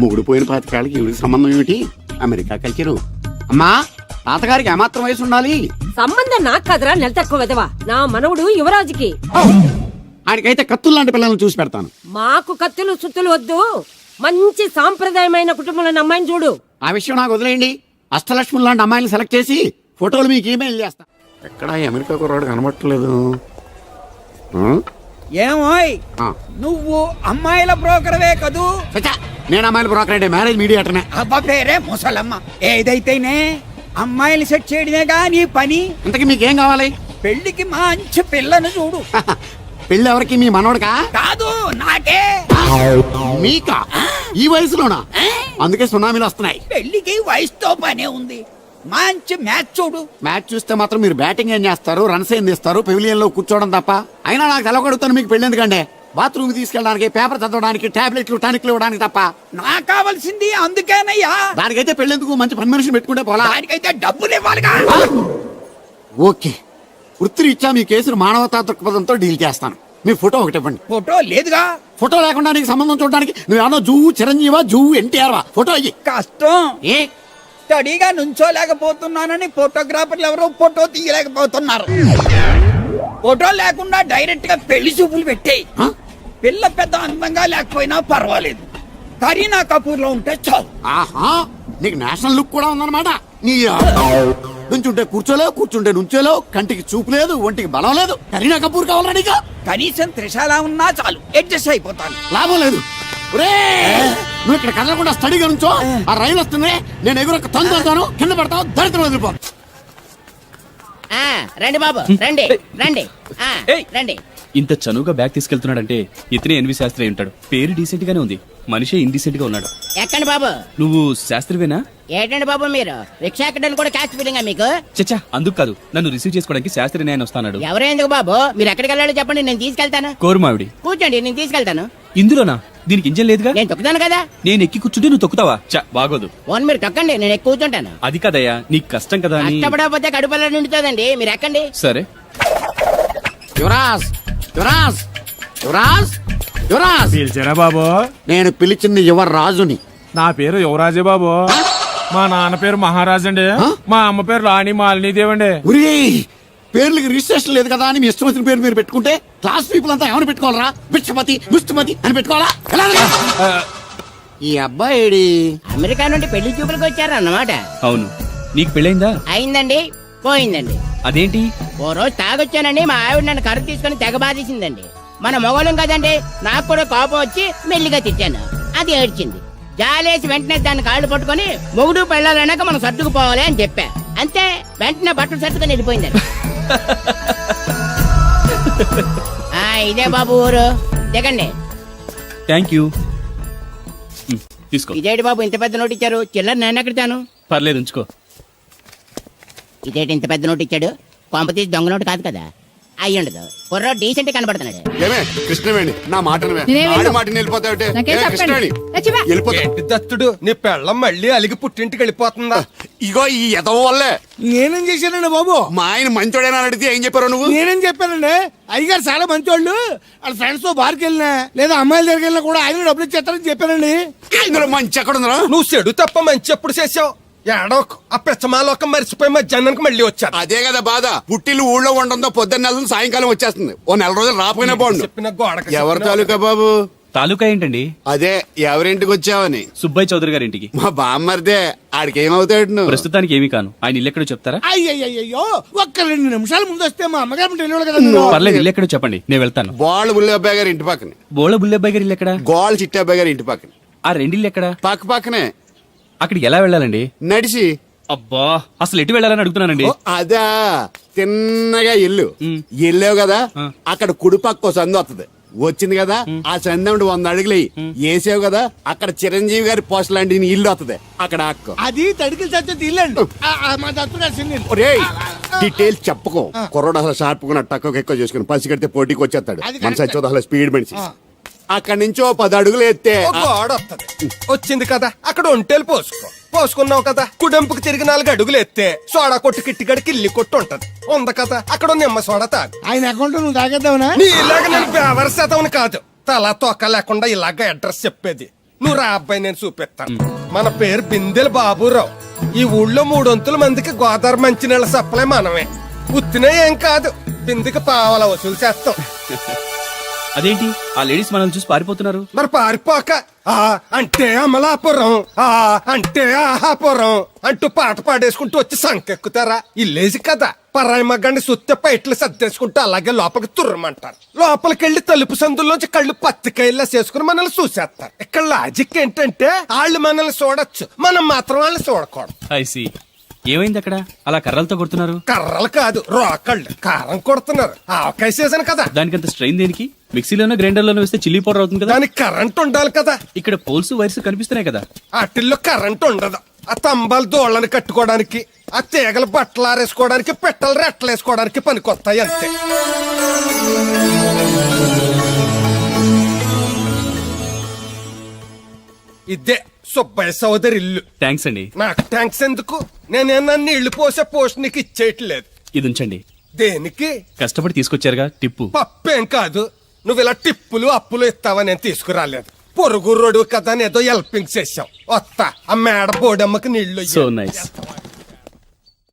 మొగుడు పోయిన పాతికాళ్ళకి ఈవిడికి సంబంధం ఏమిటి? America culture. అమ్మా, తాతగారికి ఏమాత్రం వయసు ఉండాలి? సంబంధం నాకు కదరా, నెల తక్కువ విధవా. నా మనవుడు యువరాజుకి. ఆయనకైతే కత్తులు లాంటి పిల్లల్ని చూసి పెడతాను. మాకు కత్తులు సుత్తులు వద్దు. మంచి సాంప్రదాయమైన కుటుంబంలో అమ్మాయిని చూడు. ఆ విషయం నాకు వదిలేయండి. అష్టలక్ష్మి లాంటి అమ్మాయిని సెలెక్ట్ చేసి ఫోటోలు మీకు ఈమెయిల్ చేస్తా. ఎక్కడ అమెరికా కుర్రాడు కనబట్టలేదు. ఏమోయ్, నువ్వు అమ్మాయిల బ్రోకర్వే కదూ? నేను అమ్మాయిల బ్రోకర్ అంటే మ్యారేజ్ మీడియాటర్నే. అబ్బా పేరే ముసలమ్మ. ఏదైతేనే అమ్మాయిలు సెట్ చేయడమేగా నీ పని. ఇంతకీ మీకేం కావాలి? పెళ్లికి మంచి పిల్లను చూడు. పెళ్లి ఎవరికి? మీ మనవడకా? కాదు, నాకే. మీకా? ఈ వయసులోనా? అందుకే సునామీలు వస్తున్నాయి. పెళ్లికి వయసుతో పనే ఉంది. మంచి మ్యాచ్ చూడు. మ్యాచ్ చూస్తే మాత్రం మీరు బ్యాటింగ్ ఏం చేస్తారు, రన్స్ ఏం తీస్తారు, పెవిలియన్ లో కూర్చోవడం తప్ప. అయినా నాకు తెలవగడుగుతాను మీకు పెళ్లి ఎందుకంటే బాత్రూమ్ తీసుకెళ్ళడానికి, పేపర్ చదవడానికి, టాబ్లెట్లు టానిక్లు ఇవ్వడానికి తప్ప. నాకు కావాల్సింది అందుకేనయ్యా. దానికైతే పెళ్లేందుకు మంచి పని మనిషిని పెట్టుకుంటే పోలా. దానికైతే డబ్బులు ఇవ్వాలిగా. ఓకే, వృత్తిరీత్యా మీ కేసును మానవతా దృక్పథంతో డీల్ చేస్తాను. మీ ఫోటో ఒకటి ఇవ్వండి. ఫోటో లేదుగా. ఫోటో లేకుండా నీకు సంబంధం చూడడానికి నువ్వు ఏమన్నా జూ చిరంజీవా, జూ ఎన్టీఆర్ వా? ఫోటో అయ్యి. కష్టం. ఏ స్టడీగా నుంచోలేకపోతున్నానని ఫోటోగ్రాఫర్లు ఎవరో ఫోటో తీయలేకపోతున్నారు. ఫోటో లేకుండా డైరెక్ట్ గా పెళ్లి చూపులు పెట్టేయి. పిల్ల పెద్ద అందంగా లేకపోయినా పర్వాలేదు, కరీనా కపూర్ లో ఉంటే చాలు. ఆహా, నీకు నేషనల్ లుక్ కూడా ఉందన్నమాట. నీ నుంచుంటే కూర్చోలేవు, కూర్చుంటే నుంచోలేవు, కంటికి చూపు లేదు, ఒంటికి బలం లేదు. కరీనా కపూర్ కావాలా నీకు? కనీసం త్రిషాలా ఉన్నా చాలు, అడ్జస్ట్ అయిపోతాను. లాభం లేదు. నువ్వు ఇక్కడ కదలకుండా స్టడీగా నుంచో. ఆ రైలు వస్తుంది, నేను ఎగురొక్క తొందరతాను, కింద పడతావు, దరిద్రం వదిలిపో. రండి బాబు, రండి రండి రండి. ఇంత చనువుగా బ్యాగ్ తీసుకెళ్తున్నాడంటే ఇతనే ఎన్వి శాస్త్రి అయి ఉంటాడు. పేరు డీసెంట్ గానే ఉంది, మనిషే ఇండీసెంట్ గా ఉన్నాడు. ఎక్కండి బాబు. నువ్వు శాస్త్రివేనా? ఏంటండి బాబు మీరు రిక్షా ఎక్కడానికి కూడా క్యాష్ ఫీలింగా మీకు? చచ్చా, అందుకు కాదు, నన్ను రిసీవ్ చేసుకోవడానికి శాస్త్రి నేను వస్తాడు. ఎవరో ఎందుకు బాబు, మీరు ఎక్కడికి వెళ్ళాలో చెప్పండి, నేను తీసుకెళ్తాను. కోరుమావిడి. కూర్చోండి, నేను తీసుకెళ్తాను. ఇందులోనా? దీనికి ఇంజన్ లేదుగా. నేను తొక్కుతాను కదా. నేను ఎక్కి కూర్చుంటే నువ్వు తొక్కుతావా? చా, బాగోదు. ఓన్ మీరు తొక్కండి, నేను ఎక్కి కూర్చుంటాను. అది కదయ్యా, నీకు కష్టం కదా అని. కష్టపడకపోతే కడుపులో నిండుతుందండి, మీరు ఎక్కండి. సరే. యువరాజ్, యువరాజ్, యువరాజ్, యువరాజ్. పిలిచారా బాబు? నేను పిలిచింది యువరాజుని. నా పేరు యువరాజే బాబు. మా నాన్న పేరు మహారాజ్ అండి. మా అమ్మ పేరు రాణి మాలినీదేవి అండి. పేర్లకి రిజిస్ట్రేషన్ లేదు కదా అని మీ ఇష్టం వచ్చిన పేరు మీరు పెట్టుకుంటే క్లాస్ పీపుల్ అంతా ఏమని పెట్టుకోవాలరా? బిచ్చమతి, ముష్టిమతి అని పెట్టుకోవాలా? ఈ అబ్బాయి అమెరికా నుండి పెళ్లి చూపులకు వచ్చారన్నమాట. అవును. నీకు పెళ్ళైందా? అయిందండి, పోయిందండి. అదేంటి? ఓ రోజు తాగొచ్చానండి, మా ఆవిడ నన్ను కర్ర తీసుకుని తెగ బాధేసిందండి. మన మొగలం కదండి, నాకు కూడా కోపం వచ్చి మెల్లిగా తిట్టాను. అది ఏడ్చింది. జాలేసి వెంటనే దాన్ని కాళ్ళు పట్టుకొని మొగుడు పెళ్ళాలన్నాక మనం సర్దుకుపోవాలి అని చెప్పా. అంతే, వెంటనే బట్టలు సర్దుకొని వెళ్ళిపోయిందండి. ఇదే బాబు ఊరు, దిగండి. Thank you. తీసుకో. ఇదేంటి బాబు ఇంత పెద్ద నోటు ఇచ్చారు? చిల్లర నేను ఎక్కడతాను? పర్లేదు, ఉంచుకో. ఇదేంటి ఇంత పెద్ద నోటు ఇచ్చాడు? కొంప తీసి దొంగ నోటు కాదు కదా? అయ్యుండదు, కుర్ర డీసెంట్ కనబడుతున్నాడు. కృష్ణవేణి, నా మాట దత్తుడు, నీ పెళ్ళం మళ్ళీ అలిగి పుట్టింటికి వెళ్ళిపోతుందా? ఇగో ఈ ఎదవ వల్లే. నేనేం చేశానండి బాబు? మా ఆయన మంచోడేనా అడిగితే ఏం చెప్పారు నువ్వు? నేనేం చెప్పానండి? అయ్యగారు చాలా మంచోళ్ళు. వాళ్ళ ఫ్రెండ్స్ తో బార్కి వెళ్ళినా లేదా అమ్మాయిల దగ్గరికి వెళ్ళినా కూడా ఆయన డబ్బులు ఇచ్చేస్తారని చెప్పానండి. ఇందులో మంచి ఎక్కడ ఉందా? నువ్వు చెడు తప్ప మంచి ఎప్పుడు చేసావు? ఏడోకు ఆ పెచ్చమాలోకం మర్చిపోయి మధ్యాహ్నానికి మళ్ళీ వచ్చారు. అదే కదా బాధ. పుట్టిల్లు ఊళ్ళో ఉండడంతో పొద్దున్న నెల సాయంకాలం వచ్చేస్తుంది. ఓ నెల రోజులు రాపోయినా బాగుండు. చెప్పిన గోడకి ఎవరి తాలూకా బాబు? తాలూకా ఏంటండి? అదే, ఎవరింటికి వచ్చావని. సుబ్బయ్య చౌదరి గారి ఇంటికి. మా బామ్మర్దే. ఆడికి ఏమవుతాడు నువ్వు? ప్రస్తుతానికి ఏమీ కాను. ఆయన ఇల్లు ఎక్కడో చెప్తారా? అయ్యయ్యో, ఒక్క 2 నిమిషాల ముందు వస్తే మా అమ్మగారు తెలియదు కదా. పర్లేదు, ఇల్లు ఎక్కడో చెప్పండి, నేను వెళ్తాను. బోళ్ళ బుల్లి అబ్బాయి గారి ఇంటి పక్కన. బోళ బుల్లెబ్బాయి గారి ఇల్లు ఎక్కడ? గోళ్ళ చిట్టి అబ్బాయి గారి ఇంటి పక్కన. ఆ రెండిల్లు ఎక్కడ? పక్క పక్కనే. అక్కడికి ఎలా వెళ్ళాలండి? నడిచి. అబ్బా, అసలు ఎటు వెళ్ళాలని అడుగుతున్నానండి. అదా, తిన్నగా ఇల్లు వెళ్ళావు కదా, అక్కడ కుడిపక్క సందు వస్తుంది. వచ్చింది కదా, ఆ సందు 100 అడుగులు వేసావు కదా, అక్కడ చిరంజీవి గారి పోస్ట్ లాంటి ఇల్లు వస్తుంది. అక్కడ అక్క అది తడికిలు చచ్చేది ఇల్లండి. మా దత్తు డీటెయిల్స్ చెప్పుకో. కుర్రోడు అసలు షార్ప్ టక్కువ ఎక్కువ చేసుకుని పసి కడితే పోటీకి వచ్చేస్తాడు. మన సచ్చి అసలు స్పీడ్ మనిషి. అక్కడి నుంచి 10 అడుగులు ఎత్తే గోడ వస్తుంది. వచ్చింది కదా, అక్కడ ఒంటేలు పోసుకున్నావు కదా, కుడెంపుకు తిరిగి 4 అడుగులు ఎత్తే సోడా కొట్టు కిట్టిగడి కిల్లి కొట్టు ఉంటది. ఉంది కదా, అక్కడ నిమ్మ సోడా తాగు. ఆయన అకౌంట్ నువ్వు తాగేద్దావునా? నీ ఇలాగ నేను వ్యవహార శాతం కాదు, తల తోక లేకుండా ఇలాగ అడ్రస్ చెప్పేది. నువ్వు రా అబ్బాయి నేను చూపిస్తాను. మన పేరు బిందెల బాబురావు. ఈ ఊళ్ళో 300 మందికి గోదావరి మంచినీళ్ళ సప్లై మనమే. ఉత్తినే ఏం కాదు, బిందెకి పావలా వసూలు చేస్తాం. అదేంటి ఆ లేడీస్ మనల్ని చూసి పారిపోతున్నారు? మరి పారిపోక ఆ అంటే అమలాపురం, ఆ అంటే ఆహాపురం అంటూ పాట పాడేసుకుంటూ వచ్చి సంకెక్కుతారా? ఇల్లేసి కదా, పరాయి మగ్గాన్ని సుత్తే పైట్లు సర్దేసుకుంటూ అలాగే లోపలికి తుర్రమంటారు. లోపలికెళ్లి తలుపు సందుల్లోంచి కళ్ళు పత్తికాయల్లా చేసుకుని మనల్ని చూసేస్తారు. ఇక్కడ లాజిక్ ఏంటంటే వాళ్ళు మనల్ని చూడొచ్చు, మనం మాత్రం వాళ్ళని చూడకూడదు. ఐసి ఏమైంది అక్కడ అలా కర్రలతో కొడుతున్నారు? కర్రలు కాదు, రోకళ్ళు కారం కొడుతున్నారు. ఆవకాయ సీజన్ కదా, దానికంత స్ట్రెయిన్ దేనికి? మిక్సీలోనో గ్రైండర్లోనో వేస్తే చిల్లీ పౌడర్ అవుతుంది కదా. దానికి కరెంట్ ఉండాలి కదా. ఇక్కడ పోల్స్ వైర్స్ కనిపిస్తున్నాయి కదా. వాటిల్లో కరెంట్ ఉండదు. ఆ తంబాలు దోళ్ళని కట్టుకోవడానికి, ఆ తీగలు బట్టలు ఆరేసుకోవడానికి, పెట్టలు రెట్టలు వేసుకోవడానికి పనికొస్తాయి అంతే. ఇదే సుబ్బయ్య సోదరి ఇల్లు. థ్యాంక్స్ అండి. నాకు థ్యాంక్స్ ఎందుకు? నేనేనా నీళ్లు పోసే పోస్ట్ నీకు ఇచ్చేయట్లేదు. ఇది ఉంచండి. దేనికి? కష్టపడి తీసుకొచ్చారుగా టిప్పు. పప్పేం కాదు, నువ్వు ఇలా టిప్పులు అప్పులు ఇస్తావని నేను తీసుకురాలేదు. పొరుగు రోడ్డు కదా అని ఏదో హెల్పింగ్ చేసావు. వస్తా ఆ మేడ బోడమ్మకి నీళ్లు సో నైస్.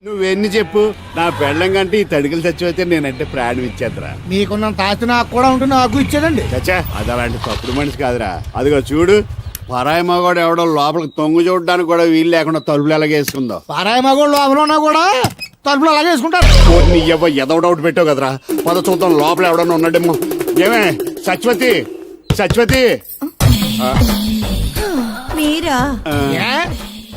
నువ్వెన్ని చెప్పు, నా పెళ్ళం కంటే ఈ తడికలు చచ్చిపోతే నేనంటే ప్రాణం ఇచ్చేద్దరా. మీకున్నంత ఆస్తి నాకు కూడా ఉంటుంది, నాకు ఇచ్చాడండి. చచ్చా, అది అలాంటి తప్పుడు మనిషి కాదురా. అదిగో చూడు, పరాయి మగవాడు ఎవడో లోపలికి తొంగు చూడడానికి కూడా వీలు లేకుండా తలుపులు ఎలాగేసుకుందో. పారాయి మగోళ్ళు లోపల ఉన్నా కూడా తలుపులు అలాగే వేసుకుంటారు. నీ ఎదో డౌట్ పెట్టావు కదరా. పద చూద్దాం లోపల ఎవడన్నా ఉన్నాడేమో. ఏమే సత్యవతి, సత్యవతి. మీరా? ఏ?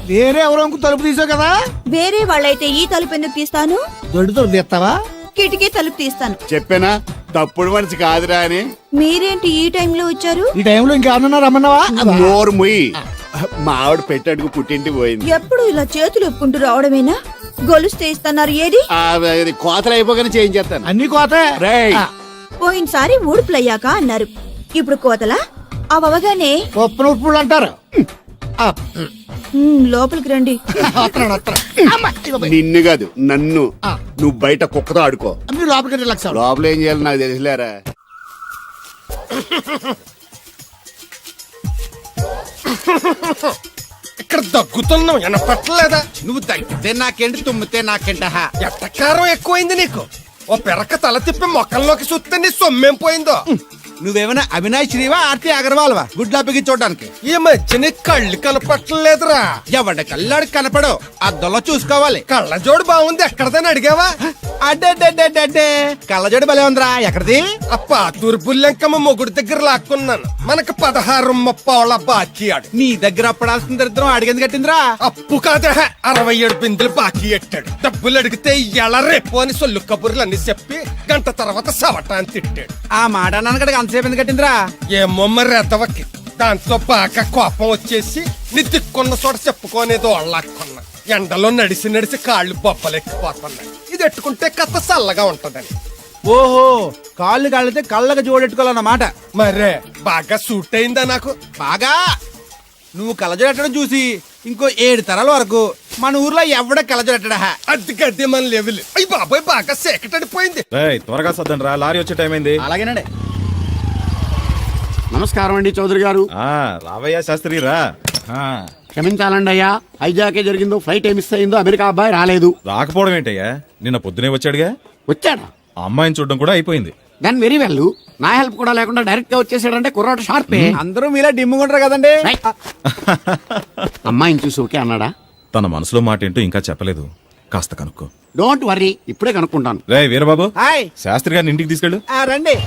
వేరే ఎవరో తలుపు తీసావు కదా. వేరే వాళ్ళైతే ఈ తలుపు ఎందుకు తీస్తాను? దొడ్డు తలుపు తీస్తావా? కిటికీ తలుపు తీస్తాను. చెప్పానా తప్పుడు మనిషి కాదురా అని. మీరేంటి ఈ టైంలో వచ్చారు? ఈ టైంలో ఇంకేమన్నా రమ్మన్నావా? నోరు ముయ్యి. మా ఆవిడ పెట్టడుకు పుట్టింటి పోయింది. ఎప్పుడు ఇలా చేతులు ఒప్పుకుంటూ రావడమేనా? గొలుస్తే ఇస్తున్నారు ఏది? అది కోతలు అయిపోగానే చేయించేస్తాను. అన్ని కోతే. రేయ్, పోయినసారి ఊడుపులయ్యాక అన్నారు, ఇప్పుడు కోతలా? అవగానే ఉప్పును ఉప్పులు అంటారు. లోపలికి రండి. నిన్ను కాదు నన్ను. నువ్వు బయట కుక్కతో ఆడుకో. మీరు లోపలికి రిలాక్స్ అవ్వండి. లోపల ఏం చేయాలి నాకు తెలిసిలేరా. ఇక్కడ దగ్గుతున్నావు వినపట్టలేదా? నువ్వు తగ్గితే నాకేంటి, తుమ్మితే నాకేంట. ఎట్టకారం ఎక్కువైంది నీకు. ఓ పెరక తల తిప్పి మొక్కల్లోకి చూస్తే నీ సొమ్మేం పోయిందో. నువ్వేమైనా అవినాష్ శ్రీవా, ఆర్తి అగర్వాల్వా గుడ్లా పిగి చూడడానికి? ఈ మధ్య నీ కళ్ళు కనపట్టలేదురా. ఎవడ కళ్ళాడు కనపడవు, అద్దంలో చూసుకోవాలి. కళ్ళజోడు బాగుంది, ఎక్కడదని అడిగావా? అడ్డే కళ్ళజోడు భలే ఉందిరా. ఎక్కడిది? అప్ప తూర్పుల్లెంకమ్మ మొగుడు దగ్గర లాక్కున్నాను. మనకు 16 బాకీ ఆడు. నీ దగ్గర అప్పడాల్సిన దరిద్రం అడిగింది కట్టిందిరా. అప్పు కాదే, 67 బిందులు బాకీ ఎట్టాడు. డబ్బులు అడిగితే ఎలా రేపు అని సొల్లు కబుర్లు అన్ని చెప్పి గంట తర్వాత సవటాన్ని తిట్టాడు. ఆ మాట నాన్నగడికి అంతసేపు ఎందుకు కట్టిందిరా? ఏమో మరి ఎదవకి. దాంతో బాగా కోపం వచ్చేసి నీ దిక్కున్న చోట చెప్పుకోనేదో వాళ్ళకున్నా. ఎండలో నడిచి కాళ్ళు బొబ్బలెక్కిపోతున్నాయి. ఇది ఎట్టుకుంటే కథ చల్లగా ఉంటదని. ఓహో, కాళ్ళు కాళ్ళతే కళ్ళగా జోడెట్టుకోవాలన్నమాట. మరే బాగా సూట్ అయిందా నాకు? బాగా. నువ్వు కళ్ళజోడెట్టడం చూసి ఇంకో 7 తరాల వరకు మన ఊర్లో ఎవడ కళ్ళజోడెట్టడా. అది గడ్డి మన లెవెల్. అయ్యి బాబాయ్ బాగా సేకటడిపోయింది. త్వరగా సర్దండి రా, లారీ వచ్చే టైం అయింది. అలాగేనండి. నమస్కారం అండి చౌదరి గారు. రావయ్యా శాస్త్రి రా. క్షమించాలండి అయ్యా, హైజాకే జరిగిందో, ఫ్లైట్ ఏ మిస్ అయిందో, అమెరికా అబ్బాయి రాలేదు. రాకపోవడం ఏంటయ్యా, నిన్న పొద్దునే వచ్చాడుగా. వచ్చాడా? ఆ అమ్మాయిని చూడడం కూడా అయిపోయింది. దాని వెరీ వెల్. నా హెల్ప్ కూడా లేకుండా డైరెక్ట్ గా వచ్చేసాడంటే కుర్రాడు షార్పే. అందరూ మీలా డిమ్ముకుంటారు కదండి. అమ్మాయిని చూసి ఓకే అన్నాడా? తన మనసులో మాట ఏంటో ఇంకా చెప్పలేదు, కాస్త కనుక్కో. డోంట్ వర్రీ, ఇప్పుడే కనుక్కుంటాను. రే వీరబాబు, హాయ్. శాస్త్రి గారిని ఇంటికి తీసుకెళ్ళు. రండి.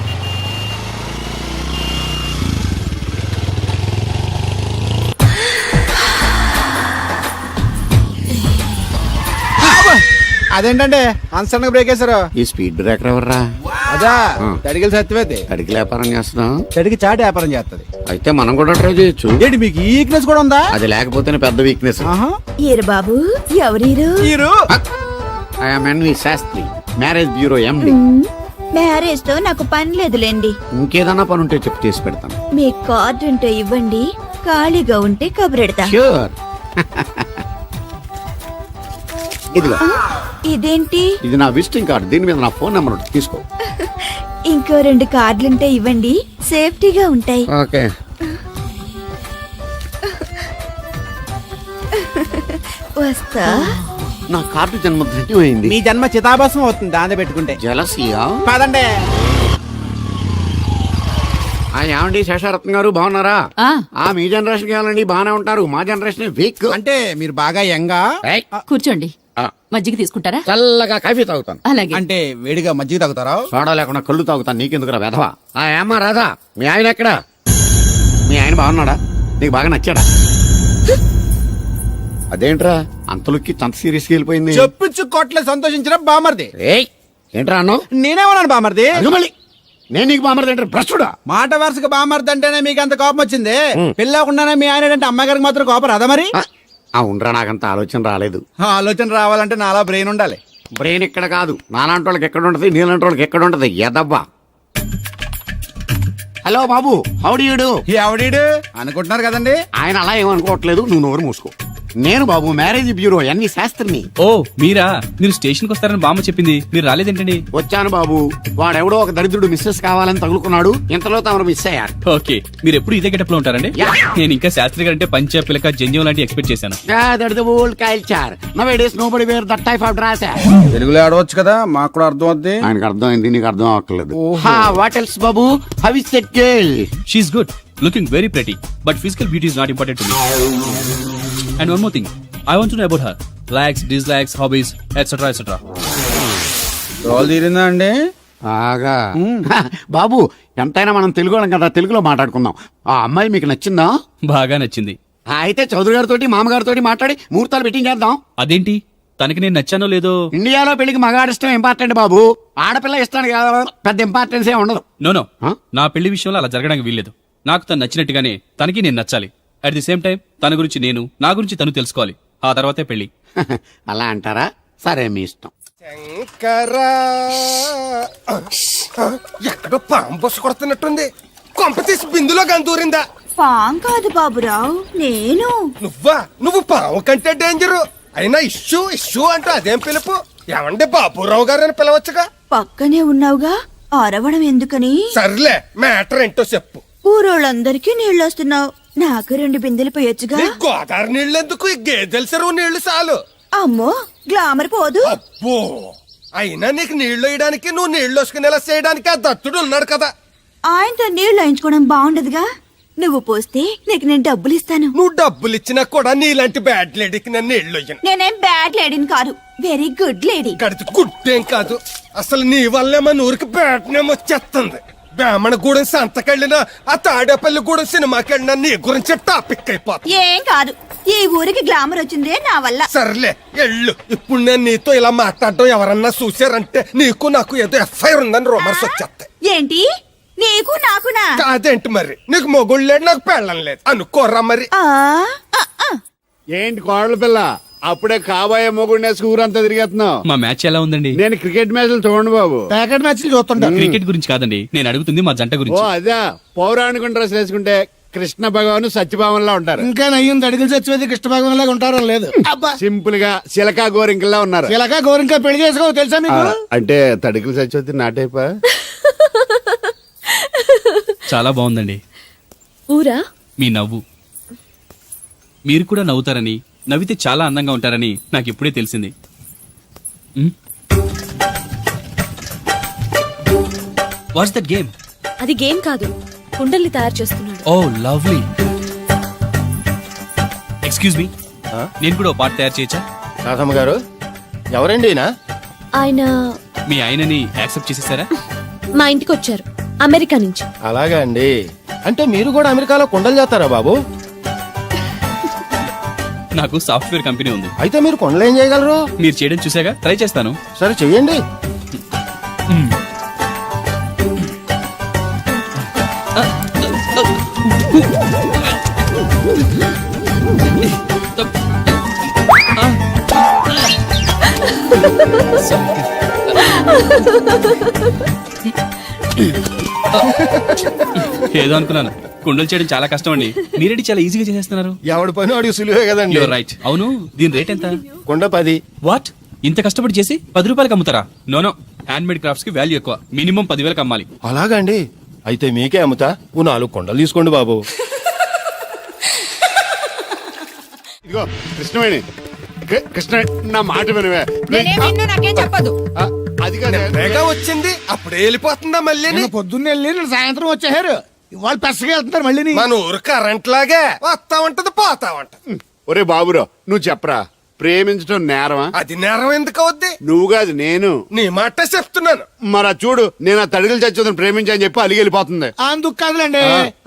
అదేంటంటే అన్సడన్ గా బ్రేక్ వేశారు? ఈ స్పీడ్ బ్రేకర్ ఎవర్రా? అదా తడిగిలు సత్యవేతి. తడికి వ్యాపారం చేస్తున్నాం. తడికి చాటి వ్యాపారం చేస్తది. అయితే మనం కూడా ట్రై చేయొచ్చు. ఏంటి మీకు ఈ వీక్నెస్ కూడా ఉందా? అది లేకపోతేనే పెద్ద వీక్నెస్. ఈరు బాబు, ఎవరీరు? I'm N V Sastry, marriage bureau MD. Marriage తో నాకు పని లేదులేండి. ఇంకేదన్నా పని ఉంటే చెప్పు, చేసి పెడతాను. మీ కార్డు ఉంటే ఇవ్వండి, ఖాళీగా ఉంటే కబురెడతా. ష్యూర్. ఇదిగో. ఇదేంటి? ఇది నా విజిటింగ్ కార్డు, దీని మీద నా ఫోన్ నెంబర్ ఉంటుంది, తీసుకో. ఇంకో 2 కార్డులుంటే ఇవ్వండి, సేఫ్టీగా ఉంటాయి. ఓకే. వస్తా. నా కార్డు జన్మ ధన్యం అయింది. మీ జన్మ చితాభస్మం అవుతుంది దాంతో పెట్టుకుంటే. జలసియా? పదండి. ఏమండి శేషారత్న గారు బాగున్నారా? మీ జనరేషన్ కావాలండి, బాగానే ఉంటారు. మా జనరేషన్ వీక్. అంటే మీరు బాగా యంగా. కూర్చోండి. మజ్జిగ తీసుకుంటారా? చల్లగా కాఫీ తాగుతాను. అలాగే. అంటే వేడిగా మజ్జిగ తాగుతారా? సోడా లేకుండా కళ్ళు తాగుతాను. నీకెందుకురా వెధవా? ఏమ్మా రాధా, మీ ఆయన ఎక్కడా? మీ ఆయన బాగున్నాడా? నీకు బాగా నచ్చాడా? అదేంట్రా అంతలోకి అంత సీరియస్ గా వెళ్ళిపోయింది? చెప్పుచ్చు కొట్ల సంతోషించిన బామర్ది. ఏయ్ ఏంట్రా అన్నావు? నేనేమన్నాను బామర్ది? మళ్ళీ నేను నీకు బామర్ది అంటే భ్రష్టుడా? మాట వరుసగా బామర్ది అంటేనే మీకు అంత కోపం వచ్చింది. పిల్లకుండానే మీ ఆయన అంటే అమ్మగారికి మాత్రం కోపం రాదా మరి? అవునరా, నాకంత ఆలోచన రాలేదు. ఆలోచన రావాలంటే నాలా బ్రెయిన్ ఉండాలి. బ్రెయిన్ ఇక్కడ కాదు, నాలాంటి వాళ్ళకి ఎక్కడ ఉంటది, నీలాంటి వాళ్ళకి ఎక్కడ ఉంటది. ఎదవ్వా. హలో బాబు, హౌడీ యూడు? ఎవడీడు అనుకుంటున్నారు కదండి. ఆయన అలా ఏమనుకోవట్లేదు, నువ్వు నోరు మూసుకో. నేను బాబు మ్యారేజ్ బ్యూరో ఎన్ని శాస్త్రిని. ఓ మీరా? మీరు స్టేషన్ కి వస్తారని బామ్మ చెప్పింది, మీరు రాలేదేంటండి? వచ్చాను బాబు. వాడెవడో ఒక దరిద్రుడు మిస్సెస్ కావాలని తగులుకున్నాడు. ఇంతలో తమరు మిస్ అయ్యారు. ఓకే, మీరు ఎప్పుడు ఇదే గెటప్ లో ఉంటారండి? నేను ఇంకా శాస్త్రి గారు అంటే పంచ పిలక జంజం లాంటి ఎక్స్పెక్ట్ చేశాను. తెలుగులో ఆడవచ్చు కదా, మాకు కూడా అర్థం అవుద్ది. ఆయనకు అర్థమైంది, నీకు అర్థం అవ్వట్లేదు. వాట్ ఎల్స్ బాబు? How is that girl? She is good, looking very pretty, but physical beauty is not important to me. And one more thing, I want to know about her likes, dislikes, hobbies etcetera etcetera. రోల్ తీరిందా అండి? బాగా. బాబు ఎంతైనా మనం తెలుగు వాళ్ళం కదా, తెలుగులో మాట్లాడుకుందాం. ఆ అమ్మాయి మీకు నచ్చిందా? బాగా నచ్చింది. అయితే చౌదరి గారితో మామగారితో మాట్లాడి ముహూర్తాలు పెట్టింగ్ చేద్దాం. అదేంటి, తనకి నేను నచ్చానో లేదో? ఇండియాలో పెళ్లికి మగాడి ఇష్టం ఇంపార్టెంట్ బాబు. ఆడపిల్ల ఇష్టానికి పెద్ద ఇంపార్టెన్స్ ఏ ఉండదు. నో నా పెళ్లి విషయంలో అలా జరగడానికి వీల్లేదు. నాకు తను నచ్చినట్టుగానే తనకి నేను నచ్చాలి. అట్ ది సేమ్ టైం తన గురించి నేను, నా గురించి తను తెలుసుకోవాలి. ఆ తర్వాతే పెళ్లి. అలా అంటారా? సరే మీ ఇష్టం. శంకరా, ఎక్కడో పాము బొస్సు కొడుతున్నట్టుంది. కొంప తీసి బిందులో గందూరిందా? పాం కాదు బాబురావు, నేను. నువ్వు పాము కంటే డేంజరు. అయినా ఇష్యూ ఇష్యూ అంటూ అదేం పిలుపు? ఏమండి బాబురావు గారు అని పిలవచ్చుగా. పక్కనే ఉన్నావుగా, అరవడం ఎందుకని? సర్లే, మ్యాటర్ ఏంటో చెప్పు. ఊరోళ్ళందరికీ నీళ్ళు వస్తున్నావు, నాకు 2 బిందెలు పోయొచ్చుగా. నీ గోదావరి నీళ్ళెందుకు? ఈ గేదెల చెరువు నీళ్లు చాలు. అమ్మో, గ్లామర్ పోదు. అబ్బో, అయినా నీకు నీళ్లు వేయడానికి, నువ్వు నీళ్లు వసుకునేలా చేయడానికి ఆ దత్తుడు ఉన్నాడు కదా. ఆయనతో నీళ్లు వేయించుకోవడం బాగుండదుగా. నువ్వు పోస్తే నీకు నేను డబ్బులు ఇస్తాను. నువ్వు డబ్బులు ఇచ్చినా కూడా నీలాంటి బ్యాడ్ లేడీకి నేను నీళ్లు వేయను. నేనేం బ్యాడ్ లేడీని కాదు, వెరీ గుడ్ లేడీ. గడిచి గుడ్డేం కాదు. అసలు నీ వల్లే మన ఊరికి బ్యాడ్ నేమ్ వచ్చేస్తుంది. బ్రాహ్మణ గూడెం సంతకెళ్ళినా, ఆ తాడేపల్లి గూడెం సినిమాకెళ్ళినా నీ గురించి టాపిక్ అయిపోతుంది. ఏం కాదు, ఈ ఊరికి గ్లామర్ వచ్చిందే నా వల్ల. సర్లే ఎళ్ళు. ఇప్పుడు నేను నీతో ఇలా మాట్లాడడం ఎవరన్నా చూసారంటే నీకు నాకు ఏదో ఎఫ్ఐఆర్ ఉందని రూమర్స్ వచ్చేస్తాయి. ఏంటి, నీకు నాకునా? కాదేంటి మరి? నీకు మొగుడు లేడు, నాకు పెళ్ళం లేదు అనుకోరా మరి. ఏంటి కోడల పిల్ల, అప్పుడే కాబోయే మొగుడు ఊరంతా తిరిగేస్తున్నావు? మా మ్యాచ్ ఎలా ఉందండి? నేను క్రికెట్ మ్యాచ్లు చూడండి బాబు. ప్యాకెట్ మ్యాచ్లు చూస్తుంటా. క్రికెట్ గురించి కాదండి నేను అడుగుతుంది, మా జంట ఓ గురించి. అదే, పౌరాణిక డ్రెస్ వేసుకుంటే కృష్ణ భగవాన్ సత్యభావంలా ఉంటారు. ఇంకా నయ్యం తడికలు చచ్చిపోతే కృష్ణ భాగం లాగా ఉంటారో లేదు. సింపుల్ గా చిలకా గోరింకల్లా ఉన్నారు. ఇలాగా గోరింకా పెళ్లి చేసుకో తెలుసా మీకు? అంటే తడికలు చచ్చిపోతే నాటైపా. చాలా బాగుందండి. ఊరా? మీ నవ్వు. మీరు కూడా నవ్వుతారని, నవ్వితే చాలా అందంగా ఉంటారని నాకు ఇప్పుడే తెలిసింది. What's that game? అది గేమ్ కాదు, కుండల్ని తయారు చేస్తున్నాడు. Oh lovely. ఎక్స్క్యూజ్ మీ, నేను కూడా ఓ పాట తయారు చేయొచ్చా? రాధమ్మ గారు, ఎవరండి? ఆయన మీ ఆయనని యాక్సెప్ట్ చేసేసారా? మా ఇంటికి వచ్చారు, అమెరికా నుంచి. అలాగా అండి. అంటే మీరు కూడా అమెరికాలో కొండలు చేస్తారా బాబు? నాకు సాఫ్ట్వేర్ కంపెనీ ఉంది. అయితే మీరు కొండలు ఏం చేయగలరు? మీరు చేయడం చూసాగా, ట్రై చేస్తాను. సరే చెయ్యండి. ఏదో అనుకున్నాను. కుండలు చేయడం చాలా కష్టం అండి, మీరేంటి చాలా ఈజీగా చేసేస్తున్నారు. ఎవడి పని వాడికి సులువే కదండి. You're right. అవును, దీని రేట్ ఎంత? కొండ 10. వాట్? ఇంత కష్టపడి చేసి 10 రూపాయలకి అమ్ముతారా? నోనో, హ్యాండ్ మేడ్ క్రాఫ్ట్స్ కి వాల్యూ ఎక్కువ. మినిమం 10,000కి అమ్మాలి. అలాగండి, అయితే మీకే అమ్ముతా. ఓ 4 కొండలు తీసుకోండి బాబు. ఇదిగో కృష్ణవేణి కృష్ణ నా మాట వినవే నాకేం చెప్పదు. ఆ, అది కాదే. వేగా వచ్చింది అప్పుడే వెళ్ళిపోతుందా మళ్ళీ నిన్న పొద్దున్న వెళ్ళి నిన్న సాయంత్రం వచ్చారు. ఇవాళ పెసగా వెళ్తున్నారు మళ్ళీ. మన ఊరు కరెంట్ లాగే వస్తా ఉంటది పోతా ఉంటది. ఒరే బాబురా నువ్వు చెప్పరా, ప్రేమించడం నేరమా? అది నేరం ఎందుకు అవుద్ది? నువ్వు కాదు నేను. నీ మాట చెప్తున్నాను. మరి అది చూడు, నేను ఆ తడికలు చచ్చోదని ప్రేమించని చెప్పి అలిగి వెళ్ళిపోతుంది. అందుకు కాదులేండి,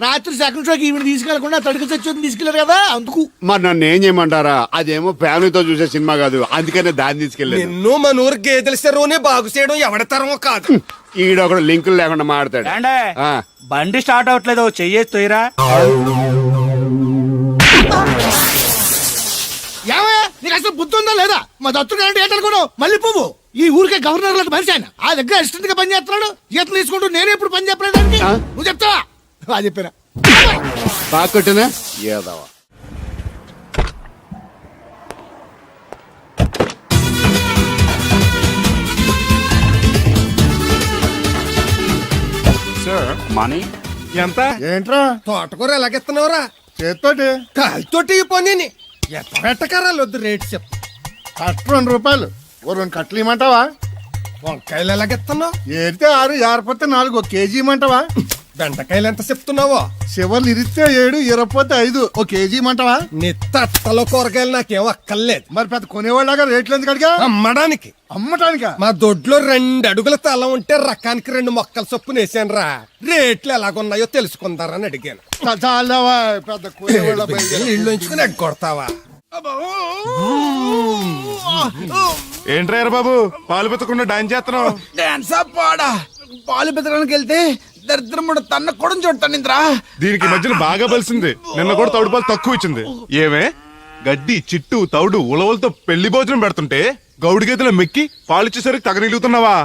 రాత్రి సెకండ్ షోకి ఈవిడ తీసుకెళ్లకుండా తడికి చచ్చి తీసుకెళ్లారు కదా అందుకు. మరి నన్ను ఏం చేయమంటారా? అదేమో ఫ్యామిలీతో చూసే సినిమా కాదు, అందుకనే దాన్ని తీసుకెళ్ళాను. నిన్ను మన ఊరు గేదెల చెరువునే బాగు చేయడం ఎవడి తరమో కాదు. ఈడొకడు లింకులు లేకుండా మాడతాడు. ఆ. బండి స్టార్ట్ అవట్లేదు, చెయ్యేసి తోయరా. ఏమయ్యా నీకు అసలు బుద్ధి ఉందా లేదా? మా దత్తు గారు ఏంటనుకోవడం మళ్ళీ పువ్వు. ఈ ఊరికే గవర్నర్ లాంటి మనిషి ఆయన. ఆ దగ్గర అసిస్టెంట్ గా పని చేస్తున్నాడు. జీతం తీసుకుంటూ నేనే ఇప్పుడు పని చెప్పలేదానికి నువ్వు చెప్తావా? అది చెప్పారా తాకొట్టినా ఏదవా. మనీ ఎంత? ఏంట్రా తోటకూర ఎలాగెత్తున్నావురా? చేత్తోటి కాలితోటి ఈ పనిని ఎట్టకరాలు వద్దు రేటు చెప్పు. కట్టు 2 రూపాయలు. ఓ 2 కట్టలు ఇమ్మంటావా? వంకాయలు ఎలాగెత్తున్నావు? ఏరితే 6, ఏరపోతే 4 1 కేజీ ఇమ్మంటావా? బెండకాయలు ఎంత చెప్తున్నావో? చివర్లు ఇరిస్తే 7, ఇరపోతే 5 1 కేజీ ఇమ్మంటావా? నీ తట్టలో కూరగాయలు నాకేం అక్కర్లేదు. మరి పెద్ద కొనేవాళ్ళగా రేట్లు ఎందుకు అడిగా? అమ్మడానికి. అమ్మటానికా? మా దొడ్లో 2 అడుగుల తల ఉంటే రకానికి 2 మొక్కల చొప్పున వేసాను రా. రేట్లు ఎలాగున్నాయో తెలుసుకుందారని అడిగాను. చాలావా పెద్ద కొనేవాళ్ళ ఇల్లు ఉంచుకుని ఎగ్గొడతావా? ఏంట్రా బాబు పాలు పెత్తకుండా డాన్స్ చేస్తున్నావు? డాన్స్ పాడా పాలు పెతడానికి వెళ్తే దరిద్రముడు తన్న కూడా చూడటాను ఇంద్రా. దీనికి మధ్యన బాగా బలిసింది. నిన్న కూడా తౌడు పాలు తక్కువ ఇచ్చింది. ఏమే గడ్డి చిట్టు తౌడు ఉలవలతో పెళ్లి భోజనం పెడుతుంటే గౌడి గేదెల మెక్కి పాలిచ్చేసరికి తగనిలుగుతున్నావా?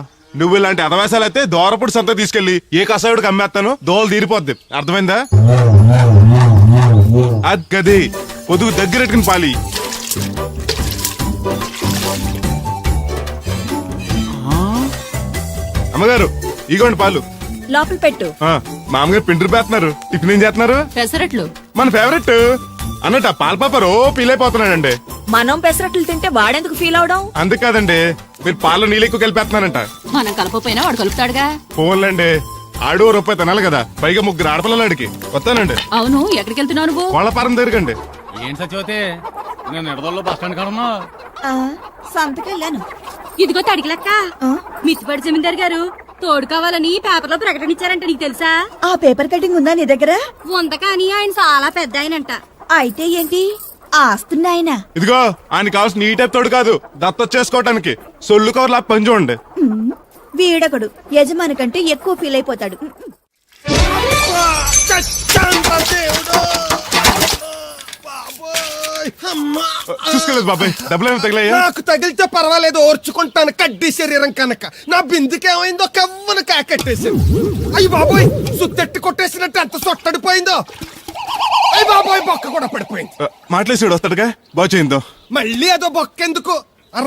నువ్వు ఇలాంటి అదవేశాలైతే దోరపుడు సంత తీసుకెళ్లి ఏ కసాయుడికి అమ్మేస్తాను, దోలు తీరిపోద్ది. అర్థమైందా? అది గది పొదుగు దగ్గరెట్టుకుని పాలి. అమ్మగారు ఇగోండి పాలు. లోపల పెట్టు. మామగారు పిండి పేస్తున్నారు. టిఫిన్ ఏం చేస్తున్నారు? పెసరట్లు. మన ఫేవరెట్ అన్నట్టు ఆ పాల పాప రో పీలైపోతున్నాడండి. మనం పెసరట్లు తింటే వాడెందుకు ఫీల్ అవడం? అందుకాదండి, మీరు పాలలో నీళ్ళు ఎక్కువ కలిపేస్తున్నారంట. మనం కలపపోయినా వాడు కలుపుతాడుగా. ఫోన్లండి, ఆడు రూపాయి తినాలి కదా, పైగా 3 ఆడపిల్లలు అడిగి వస్తానండి. అవును, ఎక్కడికి వెళ్తున్నావు నువ్వు? కోళ్ళపారం దగ్గరకండి. ఏంటి సచివతే నేను నిడదల్లో బస్ స్టాండ్ కాడన్నా సంతకెళ్ళాను. ఇదిగో తడికి లెక్క. మిత్తిపడి జమీందార్ గారు తోడు కావాలని పేపర్ లో ప్రకటన ఇచ్చారంట, నీకు తెలుసా? ఆ పేపర్ కటింగ్ ఉందా నీ దగ్గర? ఉంది, కానీ ఆయన చాలా పెద్ద ఆయనంట. అయితే ఏంటి ఆస్తున్నాయన? ఇదిగో ఆయన కావాల్సిన ఈ టైప్ తోడు కాదు, దత్తొచ్చేసుకోవటానికి సొల్లు కవర్లా పని చూడండి. వీడొకడు యజమాని కంటే ఎక్కువ ఫీల్ అయిపోతాడు. చూసుకోలేదు బాబాయ్, డబ్బులు ఏమి తగిలాయా? నాకు తగిలితే పర్వాలేదు, ఓర్చుకుంటాను. కడ్డీ శరీరం కనుక నా బిందుకేమైందో కవ్వను కాకట్టేసింది. అయ్యి బాబోయ్, సుత్తెట్టి కొట్టేసినట్టు ఎంత సొట్టడిపోయిందో. అయ్యి బాబోయ్, బొక్క కూడా పడిపోయింది. మాట్లాడేసాడు వస్తాడుగా, బాగు చేయిందో. మళ్ళీ అదో బొక్క ఎందుకు?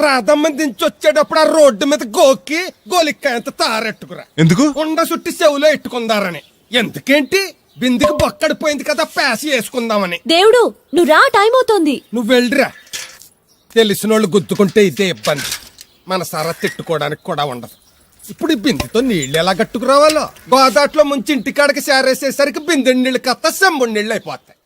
రాధమ్మ దించి వచ్చేటప్పుడు ఆ రోడ్డు మీద గోకి గోలిక్కాయంత తారెట్టుకురా. ఎందుకు? ఉండ చుట్టి చెవులో ఎట్టుకుందారని. ఎందుకేంటి? బిందుకి బొక్కడిపోయింది కదా, పేసి వేసుకుందామని. దేవుడు నువ్వు రా, టైం అవుతోంది. నువ్వు వెళ్ళిరా. తెలిసినోళ్ళు గుద్దుకుంటే ఇదే ఇబ్బంది. మన సర తిట్టుకోవడానికి కూడా ఉండదు. ఇప్పుడు ఈ బిందెతో నీళ్ళు ఎలా కట్టుకురావాలో. గోదాట్లో ముంచి ఇంటికాడికి సేరేసేసరికి బిందె నీళ్ళు కత్త సెంబుడి నీళ్ళు అయిపోతాయి.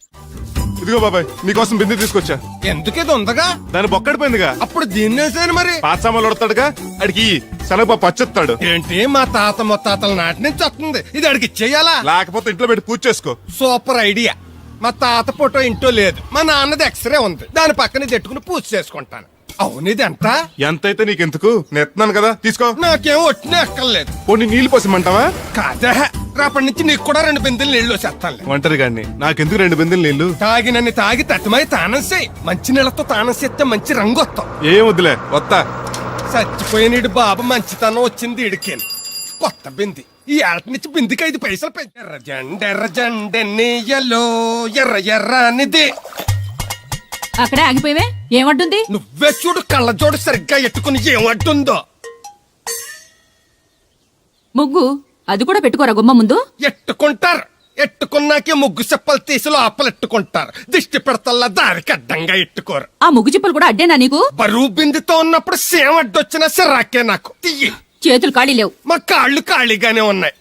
ఇదిగో బాబాయ్, మీకోసం బిందె తీసుకొచ్చా. ఎందుకు ఇది ఉందగా? దాని బొక్కడిపోయిందిగా. అప్పుడు దీన్ని వేసాను మరి. పాత సామాన్లు వడతాడుగా, అడిగి శనగపప్పు పచ్చెత్తాడు. ఏంటి మా తాత ముత్తాతల నాటి నుంచి వస్తుంది, ఇది అడిగి ఇచ్చేయాలా? లేకపోతే ఇంట్లో పెట్టి పూజ చేసుకో. Super idea. మా తాత ఫోటో ఇంట్లో లేదు, మా నాన్నది ఎక్స్రే ఉంది, దాని పక్కన తెట్టుకుని పూజ చేసుకుంటాను. అవును, ఇది ఎంత? ఎంతైతే నీకెందుకు, నెత్తున్నాను కదా, తీసుకో. నాకేం ఒట్టినే ఎక్కర్లేదు. పోనీ నీళ్లు పోసిమంటావా? కాదా, రేపటి నుంచి నీకు కూడా 2 బిందెలు నీళ్లు చేస్తాను. ఒంటరి గాడిని, నాకెందుకు 2 బిందెలు నీళ్లు? తాగినన్ని తాగి తట్టుమై తానం చేయి. మంచి నీళ్ళతో తానం చేస్తే మంచి రంగు వస్తాం. ఏం వద్దులే, వస్తా. చచ్చిపోయినీడు బాబు మంచితనం వచ్చింది ఇడికేను. కొత్త బింది ఈ ఏట నుంచి బిందికి 5 పైసలు పెంచి. ఎర్రజెండెన్నీయలో ఎర్ర ఎర్రనిది. అక్కడే ఆగిపోయావే, ఏమంటుంది? నువ్వే చూడు, కళ్ళజోడు సరిగ్గా ఎట్టుకుని ఏమంటుందో. ముగ్గు అది కూడా పెట్టుకోరా గుమ్మ ముందు. ఎట్టుకుంటారు. ఎట్టుకున్నాకే ముగ్గు చెప్పలు తీసి లోపలెట్టుకుంటారు. దిష్టి పెడతల్లా దారికి అడ్డంగా ఎట్టుకోరు. ఆ ముగ్గు చిప్పలు కూడా అడ్డేనా నీకు? బరువు బిందుతో ఉన్నప్పుడు సేమ అడ్డొచ్చినా సిరాకే నాకు. తీయి. చేతులు ఖాళీ లేవు. మా కాళ్ళు ఖాళీగానే ఉన్నాయి.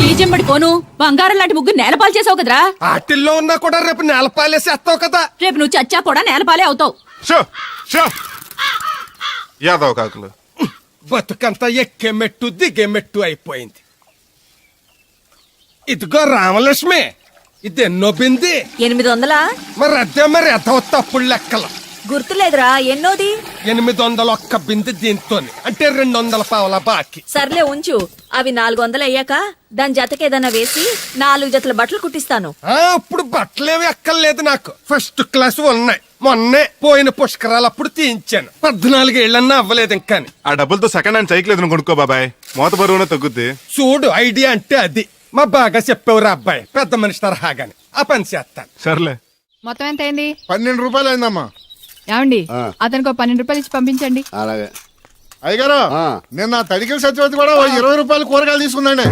ఈ చెంబడి కోను బంగారం లాంటి ముగ్గు నేలపాలు చేసావు కదరా. ఆటిల్లో ఉన్నా కూడా రేపు నేలపాలేసేస్తావు కదా. రేపు నువ్వు చచ్చా కూడా నేలపాలే అవుతావు. షో షో యాదవ్ కాకులు. బతుకంతా ఎక్కే మెట్టు దిగే మెట్టు అయిపోయింది. ఇదిగో రామలక్ష్మి, ఇది ఎన్నో బింది? 800. మరి అదే మరి ఎదవ తప్పుడు లెక్కలు. గుర్తులేదురా ఎన్నోది? 801 బింది దీంతో, అంటే 200 పావలా బాకీ. సర్లే ఉంచు. అవి 400 అయ్యాక దాని జతకేదన్నా వేసి 4 జతల బట్టలు కుట్టిస్తాను. ఇప్పుడు బట్టలేవి ఎక్కర్లేదు నాకు. ఫస్ట్ క్లాస్ ఉన్నాయి. మొన్నే పోయిన పుష్కరాలు అప్పుడు తీయించాను. 14 ఏళ్ళన్నా అవ్వలేదు ఇంకా. ఆ డబ్బులతో సెకండ్ హ్యాండ్ సైకిల్ ఏదైనా కొనుక్కో బాబాయ్, మోత బరువునే తగ్గుద్ది. చూడు, ఐడియా అంటే అది. మా బాగా చెప్పేవారు అబ్బాయి, పెద్ద మనిషి తరహాగాని. ఆ పని చేస్తాను. సర్లే. మొత్తం ఎంత అయింది? 12 రూపాయలు అయిందమ్మా. ఏమండి ఆ. అతనికి 12 రూపాయలు ఇచ్చి పంపించండి. అలాగే. అయ్యగారు, నిన్న తడికిల సత్యవతి కూడా 20 రూపాయలు కూరగాయలు తీసుకుందండి.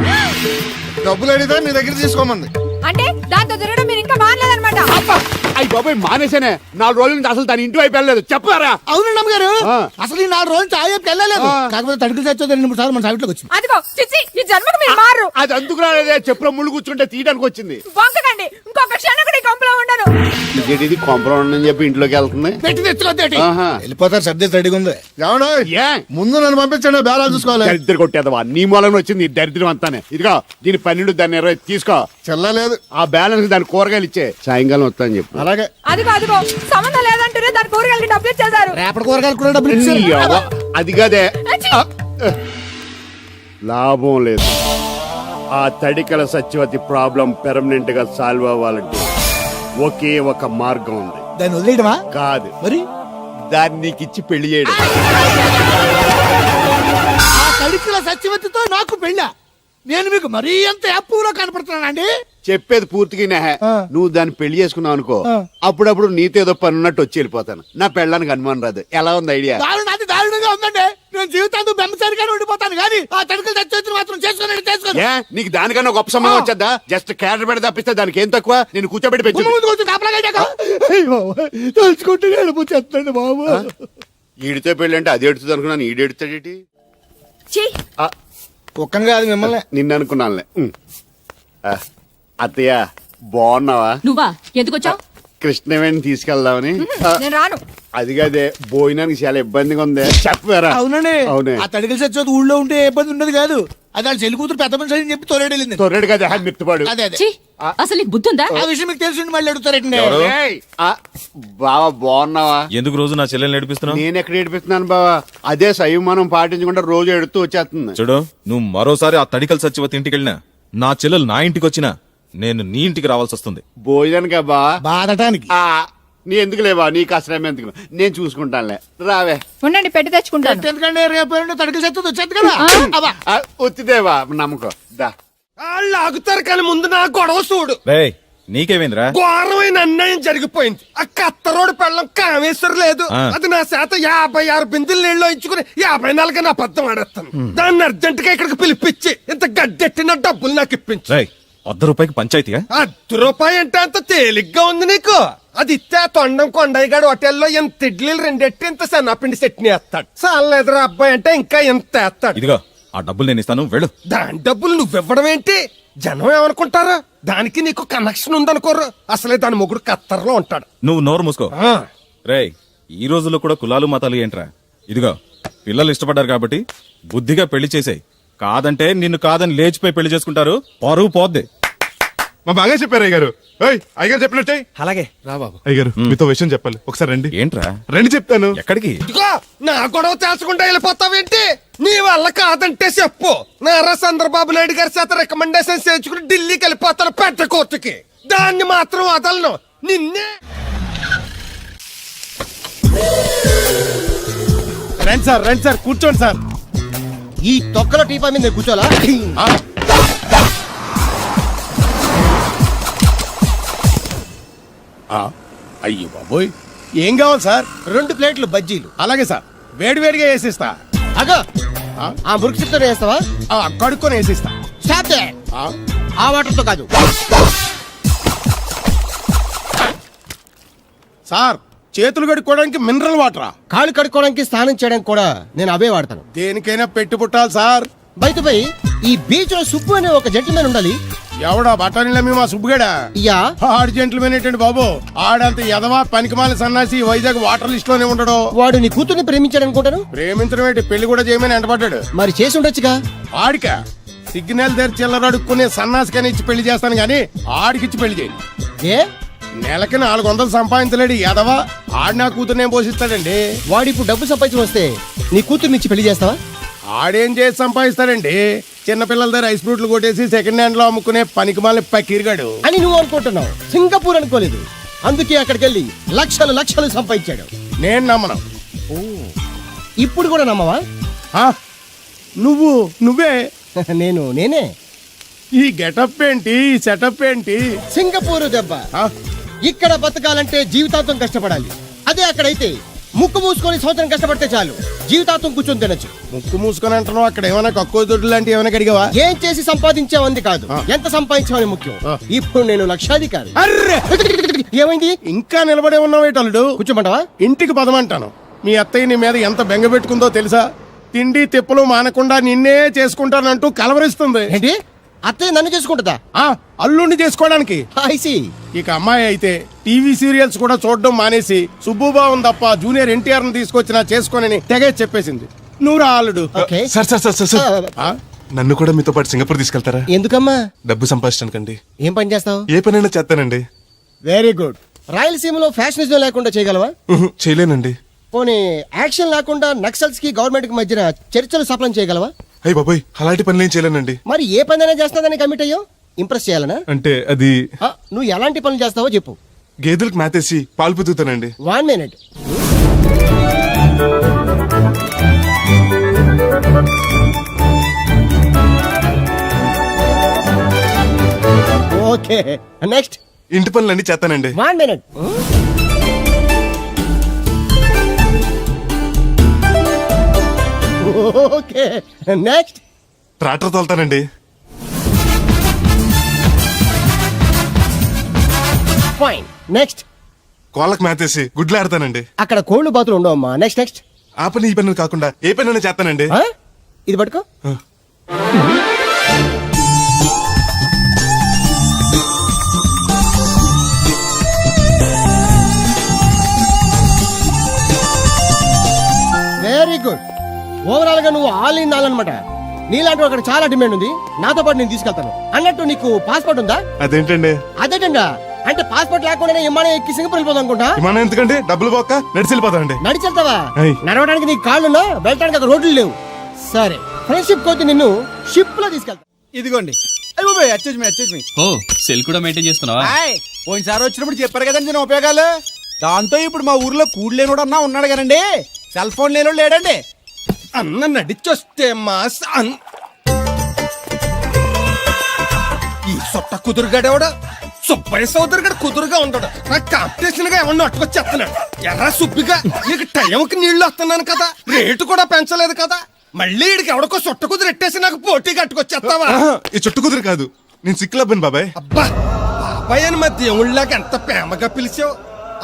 డబ్బులు అడిగితే మీ దగ్గర తీసుకోమంది. అంటే దాంతో తిరగడం మీరు ఇంకా మానలేదన్నమాట. అయ్యి బాబాయ్ మానేసానే. 4 రోజుల నుంచి అసలు తన ఇంటి వైపు వెళ్ళలేదు. చెప్పారా? అవునండి అమ్మగారు, ఆ. అసలు ఈ 4 రోజులు చాయ్ వెళ్ళలేదు. కాకపోతే తడికిల సత్యవతి 2-3 సార్లు మన సైట్లోకి వచ్చింది. అదిగో చిచ్చి, ఈ జన్మకు మీరు మారు. అది అందుకు రాలేదే, చెప్పులో ముళ్ళు కూర్చుంటే తీయడానికి వచ్చింది. బొంకకండి, ఇంకొక క్షణం కూడా ఈ కొంపలో ఉండను. ఇది కొంపరం ఉండని చెప్పి ఇంట్లోకి వెళ్తుంది. పెట్టి తెచ్చుకోద్దేటి. ఆహా. వెళ్ళిపోతారు, సర్ది రెడీగా ఉంది. ఏమన్నా ఏ ముందు నన్ను పంపించండి, బేరాలు చూసుకోవాలి. దరిద్ర కొట్టేదవా, నీ మూలంగా వచ్చింది ఈ దరిద్రం అంతానే. ఇదిగో దీని 12, దాన్ని 20 తీసుకో. చెల్లలేదు. ఆ బ్యాలెన్స్ దాని కూరగాయలు ఇచ్చే, సాయంకాలం వస్తా అని చెప్పు. అలాగే. అదిగో సంబంధం లేదంటూనే దాని కూరగాయలకి డబ్బులు ఇచ్చేశారు. రేపటి కూరగాయలు కూడా డబ్బులు నీ ఇచ్చారు. అవ్వ, అది కదే. లాభం లేదు. ఆ తడికల సత్యవతి ప్రాబ్లం పెర్మనెంట్ గా సాల్వ్ అవ్వాలంటే ఒకే ఒక మార్గం ఉంది. దాన్ని వదిలేయడమా? కాదు, మరి దాన్ని నీకిచ్చి పెళ్లి చేయడం. ఆ తడికిల సత్యవతితో నాకు పెళ్ళా? నేను మీకు మరీ ఎంత యాప్లో కనపడుతున్నానండి? చెప్పేది పూర్తిగా నెహ. ఆ. నువ్వు దాన్ని పెళ్లి చేసుకున్నావు అనుకో, ఆ. అప్పుడప్పుడు నీతో ఏదో పని ఉన్నట్టు వచ్చి వెళ్ళిపోతాను. నా పెళ్ళడానికి అనుమానం రాదు. ఎలా ఉంది ఐడియా? దారుణాది దారుణంగా ఉందండి. నేను జీవితాంతం బెమ్మసారిగానే ఉండిపోతాను కానీ ఆ తడికలు సత్యవతిని మాత్రం చేసుకోండి. ఏ నీకు దానికన్నా గొప్ప సమయం వచ్చేద్దా? జస్ట్ క్యారెట్ పెడితే తప్పిస్తే దానికి ఏం తక్కువ? నేను కూర్చోబెట్టి పెంచు. ముందు కొంచెం కాపలాగా తలుచుకుంటే ఏడిపోతుంది బాబు. ఈడితో పెళ్లి అంటే అది ఎడుతుంది అనుకున్నాను, ఈడు ఎడుతాడేటి? ఒక్కని కాదు మిమ్మల్ని. నిన్ను అనుకున్నానులే. అత్తయ్య బాగున్నావా? నువ్వా ఎందుకొచ్చావు? కృష్ణవేణి తీసుకెళ్దామని. నేను రాను. అది కాదే, భోజనానికి చాలా ఇబ్బందిగా ఉంది. చెప్పారా? అవునండి. అవునే. ఆ తడికలు సత్యవతి ఊళ్ళో ఉంటే ఏ ఇబ్బంది ఉండదు కాదు. అది వాళ్ళ చెల్లి కూతురు పెద్ద మనిషి అని చెప్పి తోలేడెళ్ళింది. తొర్రెడు కదా మిత్తుపాడు. అదే అదే. ఛీ, అసలు నీకు బుద్ధి ఉందా? ఆ విషయం మీకు తెలిసి మళ్ళీ అడుగుతారండి. ఏయ్, బావా బాగున్నావా? ఎందుకు రోజు నా చెల్లెల్ని నడిపిస్తున్నావు? నేను ఎక్కడ ఏడిపిస్తున్నాను బావా? అదే సంయమనం పాటించకుండా రోజు ఎడుతూ వచ్చేస్తుంది. చూడు, నువ్వు మరోసారి ఆ తడికల సత్యవతి ఇంటికి వెళ్ళినా, నా చెల్లెలు నా ఇంటికి వచ్చినా, నేను నీ ఇంటికి రావాల్సి వస్తుంది. భోజనానికి బావా? బాధటానికి. నీ ఎందుకు లేవా? నీకు అసలు ఎందుకు? నేను చూసుకుంటానులే, రావే. ఉండండి పెట్టి తెచ్చుకుంటాను. ఎందుకంటే రేపు తడికలు సత్యవతి వచ్చేది కదా. అబ్బా. వచ్చిదేవా నమ్మకం. దా వాళ్ళు ఆగుతారు కానీ ముందు నా గొడవ చూడు. రేయ్, నీకేమైందిరా? ఘోరమైన అన్యాయం జరిగిపోయింది. ఆ కత్తరోడు పెళ్ళం కామేశ్వరం లేదు. ఆ. అది నా చేత 56 బిందులు నీళ్ళు ఇచ్చుకుని 54 నా అబద్ధం ఆడేస్తాను. దాన్ని అర్జెంట్ గా ఇక్కడికి పిలిపించి ఇంత గడ్డెట్టిన డబ్బులు నాకు ఇప్పించు. రేయ్, 100 రూపాయికి పంచాయతీగా? ₹1 అంటే అంత తేలిగ్గా ఉంది నీకు? అది ఇస్తే తొండం కొండయ్యగాడు హోటల్లో ఎంత ఇడ్లీలు 2 ఎట్టి ఇంత సన్నపిండి చట్నీ వేస్తాడు. చాలా ఎదురు అబ్బాయి అంటే ఇంకా ఎంత వేస్తాడు. ఇదిగో ఆ డబ్బులు నేను ఇస్తాను, వెళ్ళు. దాని డబ్బులు నువ్వివ్వడం ఏంటి? జనం ఏమనుకుంటారు? దానికి నీకు కనెక్షన్ ఉందనుకోరు. అసలే దాని మొగుడు కత్తర్లో ఉంటాడు. నువ్వు నోరు మూసుకో. ఆ. రేయ్, ఈ రోజుల్లో కూడా కులాలు మతాలు ఏంట్రా? ఇదిగో పిల్లలు ఇష్టపడ్డారు కాబట్టి బుద్ధిగా పెళ్లి చేసేయ్. కాదంటే నిన్ను కాదని లేచిపోయి పెళ్లి చేసుకుంటారు, పరువు పోద్ది. మా బాగా చెప్పారు అయ్యగారు. అయ్యగారు చెప్పినట్టే. అలాగే. రా బాబు. అయ్యగారు మీతో విషయం చెప్పాలి, ఒకసారి రండి. ఏంట్రా? రండి చెప్తాను. ఎక్కడికి? ఇదిగో నా గొడవ తెలుసుకుంటా వెళ్ళిపోతావేంటి? నీ వల్ల కాదంటే చెప్పు. నారా చంద్రబాబు నాయుడు గారి చేత రికమెండేషన్ చేయించుకుని ఢిల్లీకి వెళ్ళిపోతాను పెద్ద కోర్టుకి. దాన్ని మాత్రం వదలను. నిన్నే. రండి సార్ కూర్చోండి సార్. ఈ తొక్కలో టీపా మీద కూర్చోలా? అయ్యో బాబోయ్, ఏం కావాలి సార్? 2 ప్లేట్లు బజ్జీలు. అలాగే సార్, వేడివేడిగా వేసిస్తా. అగో ఆ మురికి చిత్తం వేస్తావా? కడుక్కొని వేసిస్తా. ఆ వాటర్ తో కాదు. సార్ చేతులు కడుక్కోవడానికి మినరల్ వాటరా? కాళ్ళు కడుక్కోవడానికి స్నానం చేయడానికి కూడా నేను అవే వాడతాను. దేనికైనా పెట్టి పుట్టాలి సార్. బయటపై ఈ బీచ్ లో సుబ్బు అనే ఒక జెంటిల్మెన్ ఉండాలి. ఎవడా బఠానీలమ్మి మా సుబ్బుగడా? యా, ఆడు జెంట్లమెన్ ఏంటండి బాబు? ఆడంత ఎదవా పనికిమాల సన్నాసి వైజాగ్ వాటర్ లిస్ట్ లోనే ఉండడు. వాడు నీ కూతుర్ని ప్రేమించాడు అనుకుంటాను. ప్రేమించడం ఏంటి, పెళ్లి కూడా చేయమని ఎంటపడ్డాడు. మరి చేసి ఉండొచ్చుగా. ఆడిక సిగ్నల్ దగ్గర చిల్లర అడుక్కునే సన్నాసికని ఇచ్చి పెళ్లి చేస్తాను గానీ ఆడికిచ్చి పెళ్లి చేయండి. ఏ నెలకి 400 సంపాదించలేడు ఎదవా. ఆడి నా కూతుర్నేం పోషిస్తాడండి? వాడు ఇప్పుడు డబ్బు సంపాదించి వస్తే నీ కూతుర్ని ఇచ్చి పెళ్లి చేస్తావా? ఆడేం చేసి సంపాదిస్తాడండి? చిన్నపిల్లల దగ్గర ఐస్ ఫ్రూట్లు కొట్టేసి సెకండ్ హ్యాండ్ లో అమ్ముకునే పనికిమాల పకీర్గాడు అని నువ్వు అనుకుంటున్నావు. సింగపూర్ అనుకోలేదు. అందుకే అక్కడికి వెళ్ళి లక్షలు లక్షలు సంపాదించాడు. నేను నమ్మను. ఇప్పుడు కూడా నమ్మవా? ఆ? నువ్వే నేనే. ఈ గెటప్ ఏంటి, ఈ సెటప్ ఏంటి? సింగపూర్ దెబ్బ. ఆ? ఇక్కడ బతకాలంటే జీవితాంతం కష్టపడాలి. అదే అక్కడైతే ముక్కు మూసుకొని సంవత్సరం కష్టపడితే చాలు, జీవితాంతం కూర్చొని తినచ్చు. ముక్కు మూసుకొని అంటున్నావు. అక్కడ ఏమైనా కక్కువ దొడ్డు లాంటి ఏమైనా కడిగావా? ఏం చేసి సంపాదించావంది కాదు, ఎంత సంపాదించావని ముఖ్యం. ఇప్పుడు నేను లక్షాధికారి. అర్రే ఏమైంది? ఇంకా నిలబడే ఉన్నావు ఏటల్లుడు? కూర్చోమంటావా? ఇంటికి పదమంటాను. మీ అత్తయ్య నీ మీద ఎంత బెంగ పెట్టుకుందో తెలుసా? తిండి తిప్పలు మానకుండా నిన్నే చేసుకుంటానంటూ కలవరిస్తుంది. ఏంటి? అత్తయ్య నన్ను చేసుకుంటుందా? అల్లుండి చేసుకోవడానికి. ఐసి. ఇక అమ్మాయి అయితే టీవీ సీరియల్స్ కూడా చూడడం మానేసి సుబ్బుబాబు తప్ప జూనియర్ ఎన్టీఆర్ ని తీసుకొచ్చినా చేసుకోనని తెగే చెప్పేసింది. నువ్వు రా అల్లుడు. ఓకే. సార్ నన్ను కూడా మీతో పాటు సింగపూర్ తీసుకెళ్తారా? ఎందుకమ్మా? డబ్బు సంపాదించడానికండి. ఏం పని చేస్తావు? ఏ పనైనా చేస్తానండి. Very good. రాయలసీమలో ఫ్యాషనిజం లేకుండా చేయగలవా? చేయలేనండి. పోనీ యాక్షన్ లేకుండా నక్సల్స్ కి గవర్నమెంట్ కి మధ్యన చర్చలు సఫలం చేయగలవా? అయ్యి బాబాయ్, అలాంటి పనులు ఏం చేయలేనండి. మరి ఏ పనైనా చేస్తాదని కమిట్ అయ్యో? ఇంప్రెస్ చేయాలనా? అంటే అది నువ్వు ఎలాంటి పనులు చేస్తావో చెప్పు. గేదెలకు మేతేసి పాలు పుతుతానండి. 1 minute. Okay, next. ఇంటి పనులన్నీ చేస్తానండి. 1 minute. Okay, next. ట్రాక్టర్ తోలుతానండి. Fine, next. కోళ్ళకు మేతేసి గుడ్లు ఆడతానండి. అక్కడ కోళ్ళు బాతులు ఉండవమ్మా. Next next. ఆ పని ఈ పని కాకుండా ఏ పనైనా చేస్తానండి. ఇది పట్టుకో. Very good. ఓవరాల్ గా నువ్వు ఆల్ ఇన్ ఆల్ అనమాట. నీలాంటి అక్కడ చాలా డిమాండ్ ఉంది. నాతో పాటు నేను తీసుకెళ్తాను. అన్నట్టు నీకు పాస్పోర్ట్ ఉందా? అదేంటండి? అదేటండా అంటే పాస్పోర్ట్ లేకుండానే విమానం ఎక్కి సింగపూర్ వెళ్ళిపోదాం అనుకుంటా. విమానం ఎందుకండి? డబ్బులు పోక నడిచి వెళ్ళిపోతానండి. నడిచి వెళ్తావా? అయ్. నడవడానికి నీకు కాళ్ళున్నా, వెళ్ళడానికి అక్కడ రోడ్లు లేవు. సరే, ఫ్రెండ్షిప్ కొద్ది నిన్ను షిప్ లో తీసుకెళ్తా. ఇదిగోండి. ఓ సెల్ కూడా మెయింటైన్ చేస్తున్నావా? పోయినసారి వచ్చినప్పుడు చెప్పారు కదండి నేను ఉపయోగాలు. దాంతో ఇప్పుడు మా ఊర్లో కూడు లేనోడు అన్నా ఉన్నాడు కదండి. సెల్ ఫోన్ లేనోడు లేడండి. అన్న నడిచొస్తే మాస్ ఈ సొట్ట కుదురుగాడేవాడు సుబ్బయ్య సోదరు గడు కుదురుగా ఉండడు. నాకు కాంపిటీషన్ గా ఏమన్నా అట్టుకొచ్చేస్తున్నాడు. ఎర్రా సుబ్బిగా, నీకు టైంకి నీళ్లు వస్తున్నాను కదా, రేటు కూడా పెంచలేదు కదా, మళ్ళీ ఇడికి ఎవడికో సొట్ట కుదురు ఎట్టేసి నాకు పోటీ కట్టుకొచ్చేస్తావా? ఈ చుట్టు కుదురు కాదు, నేను సిక్కులబ్బాను బాబాయ్. అబ్బా, బాబాయ్ అని మా దేవుళ్ళకి ఎంత ప్రేమగా పిలిచావు.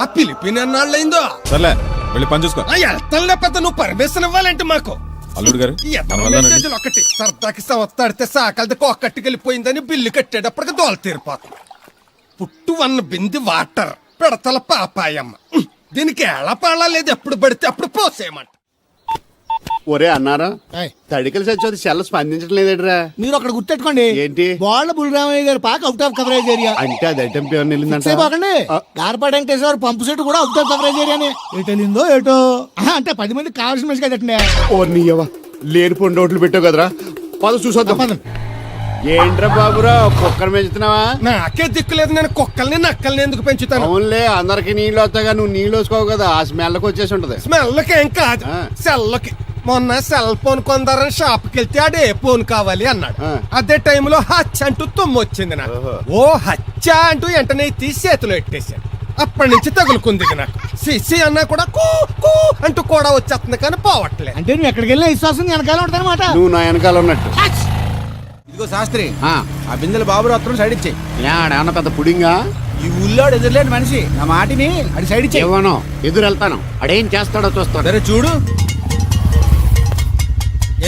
ఆ పిలిపిన ఎన్నాళ్ళైందో. సర్లే, వెళ్ళి పని చూసుకో. వెళ్తానులే పెద్ద, నువ్వు పర్మిషన్ ఇవ్వాలంటే మాకు. అల్లుడు గారు ఒకటి సరదాకి సంవత్సరాడితే సాకలది కోకట్టుకెళ్ళిపోయిందని బిల్లు కట్టేటప్పటికి దోల తీరిపోతుంది. పుట్టు 1 బింది వాటర్ పెడతల పాపాయమ్మ. దీనికి ఎలా పాడా లేదు, ఎప్పుడు పడితే అప్పుడు పోసేయమంట. ఒరే అన్నారా, తడికలు చచ్చి సెల్ స్పందించడం లేదట్రా. మీరు అక్కడ గుర్తెట్టుకోండి. ఏంటి? బాళ్ళ బుల్రామయ్య గారి పాక అవుట్ ఆఫ్ కవరేజ్ ఏరియా. అంటే అది ఐటమ్ పేరు వెళ్ళిందంటే గార్పాడు వెంకటేశ్వర పంపు సెట్ కూడా అవుట్ ఆఫ్ కవరేజ్ ఏరియానే. ఎటు వెళ్ళిందో ఏటో. అంటే 10 మంది కావాల్సిన మనిషి కదండి. ఓ నీయవ్వ, లేని పొండి ఓట్లు పెట్టావు కదరా. పద చూసొద్దాం. ఏంట్రా బాబురా, కుక్కర్ పెంచుతున్నావా? నాకే దిక్కులేదు, నేను కుక్కల్ని నక్కల్ని ఎందుకు పెంచుతాను? అవునులే, అందరికి నీళ్ళు వస్తాగా నువ్వు నీళ్ళు వేసుకోవు కదా, ఆ స్మెల్కి వచ్చేసి ఉంటది. స్మెల్కి ఏం కాదు, సెల్లకి. మొన్న సెల్ ఫోన్ కొందరని షాప్కి వెళ్తే అడే ఫోన్ కావాలి అన్నాడు. అదే టైంలో హచ్చ అంటూ తుమ్ము వచ్చింది నాకు. ఓ హచ్చ అంటూ వెంటనే తీసి చేతిలో ఎట్టేశాను. అప్పటి నుంచి తగులుకుంది నాకు. సిసి అన్నా కూడా కూ కూ అంటూ కూడా వచ్చేస్తుంది కానీ పోవట్లేదు. అంటే నువ్వు ఎక్కడికి వెళ్ళినా విశ్వాసం వెనకాల ఉంటానమాట. నువ్వు నా వెనకాల ఉన్నట్టు. ఇదిగో శాస్త్రి ఆ, ఆ బిందెల బాబు రత్నం సైడ్ ఇచ్చేయి ఏమన్నా పెద్ద పుడింగా ఈ ఊళ్ళో ఎదురులేని మనిషి నా మాటిని అది సైడ్ ఇచ్చేయి ఇవ్వను ఎదురు వెళ్తాను అడేం చేస్తాడో చూస్తాడు. సరే చూడు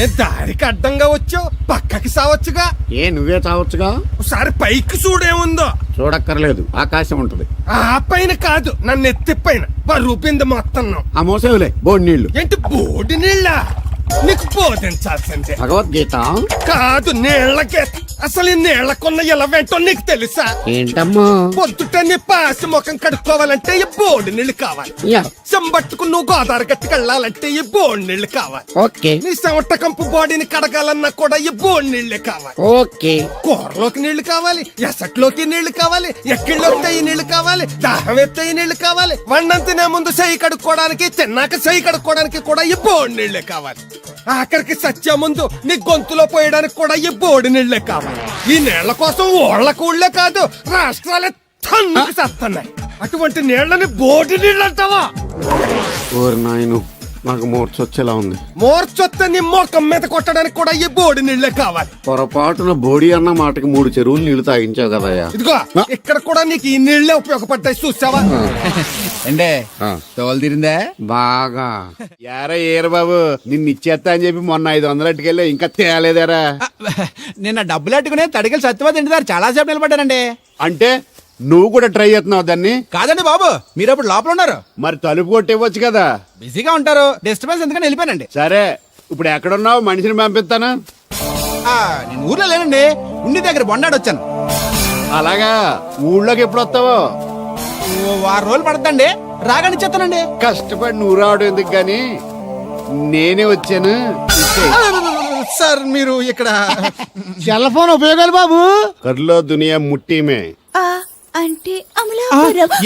ఏ దారికి అడ్డంగా వచ్చావు పక్కకి సావచ్చుగా. ఏ నువ్వే చావచ్చుగా. ఒకసారి పైకి చూడేముందో. చూడక్కర్లేదు ఆకాశం ఉంటది. ఆ పైన కాదు నన్ను ఎత్తి పైన రూపింది మొత్తం. ఆ మోసేవులే బోడి నీళ్లు. ఏంటి బోడి నీళ్ళ? నీకు బోధించాల్సిందే. భగవద్గీత కాదు నీళ్ళకే. అసలు ఈ నీళ్ళకున్న ఇలా వెంటో నీకు తెలుసా? ఏంటమ్మా? పొద్దుట నీ పాసి ముఖం కడుక్కోవాలంటే ఈ బోడి నీళ్ళు కావాలి. యా. చెంబట్టుకు నువ్వు గోదావరి గట్టుకు వెళ్ళాలంటే ఈ బోడి నీళ్ళు కావాలి. ఓకే నీ చెమట కంపు బాడీని కడగాలన్నా కూడా ఈ బోడి నీళ్ళే కావాలి. ఓకే. కూరలోకి నీళ్లు కావాలి, ఎసట్లోకి నీళ్లు కావాలి, ఎక్కిళ్ళొస్తే ఈ నీళ్లు కావాలి, దాహం ఎత్తే ఈ నీళ్లు కావాలి, వండం తినే ముందు చెయ్యి కడుక్కోవడానికి, తిన్నాక చెయ్యి కడుక్కోవడానికి కూడా ఈ బోడి నీళ్లే కావాలి. ఆఖరికి సత్య ముందు నీ గొంతులో పోయడానికి కూడా ఈ బోడి నీళ్లే కావాలి. ఈ నీళ్ల కోసం ఓళ్లకు ఊళ్ళే కాదు రాష్ట్రాలే తన్నుకు చేస్తున్నాయి. అటువంటి నీళ్లని బోడి నీళ్ళు అంటావా? ఓరి నాయను నాకు మూర్చొచ్చేలా ఉంది. మోర్చొత్తే నీ మొఖం మీద కొట్టడానికి కూడా ఈ బోడి నీళ్లే కావాలి. పొరపాటున బోడి అన్న మాటకి 3 చెరువులు నీళ్లు తాగించావు కదయ్యా. ఇదిగో ఇక్కడ కూడా నీకు ఈ నీళ్లే ఉపయోగపడ్డాయి చూసావా? అంటే ఆ. తోలు తీరిందా బాగా యారా ఏరు బాబు నిన్ను ఇచ్చేస్తా అని చెప్పి మొన్న 500 అట్టుకెళ్ళి ఇంకా తేలేదారా? నిన్న డబ్బులు అట్టుకునే తడికలు సత్యవతి ఇంటి దగ్గర చాలా సేపు నిలబడ్డానండి. అంటే నువ్వు కూడా ట్రై చేస్తున్నావు దాన్ని? కాదండి బాబు మీరు అప్పుడు లోపల ఉన్నారు, మరి తలుపు కొట్టివ్వచ్చు కదా. బిజీగా ఉంటారు, డిస్టర్బెన్స్ ఎందుకని వెళ్ళిపోయానండి. సరే ఇప్పుడు ఎక్కడున్నావు? మనిషిని పంపిస్తాను. నేను ఊర్లో లేనండి, ఉండి దగ్గర బొండాడు వచ్చాను. అలాగా ఊళ్ళోకి ఎప్పుడు వస్తావో? 6 రోజులు పడుతుందండి, రాగానే చెప్తానండి. కష్టపడి నువ్వు రావడం ఎందుకు గాని నేనే వచ్చాను. సార్ మీరు ఇక్కడ సెల్ ఫోన్ ఉపయోగాలు బాబు. కర్లో దునియా ముట్టిమే. అంటే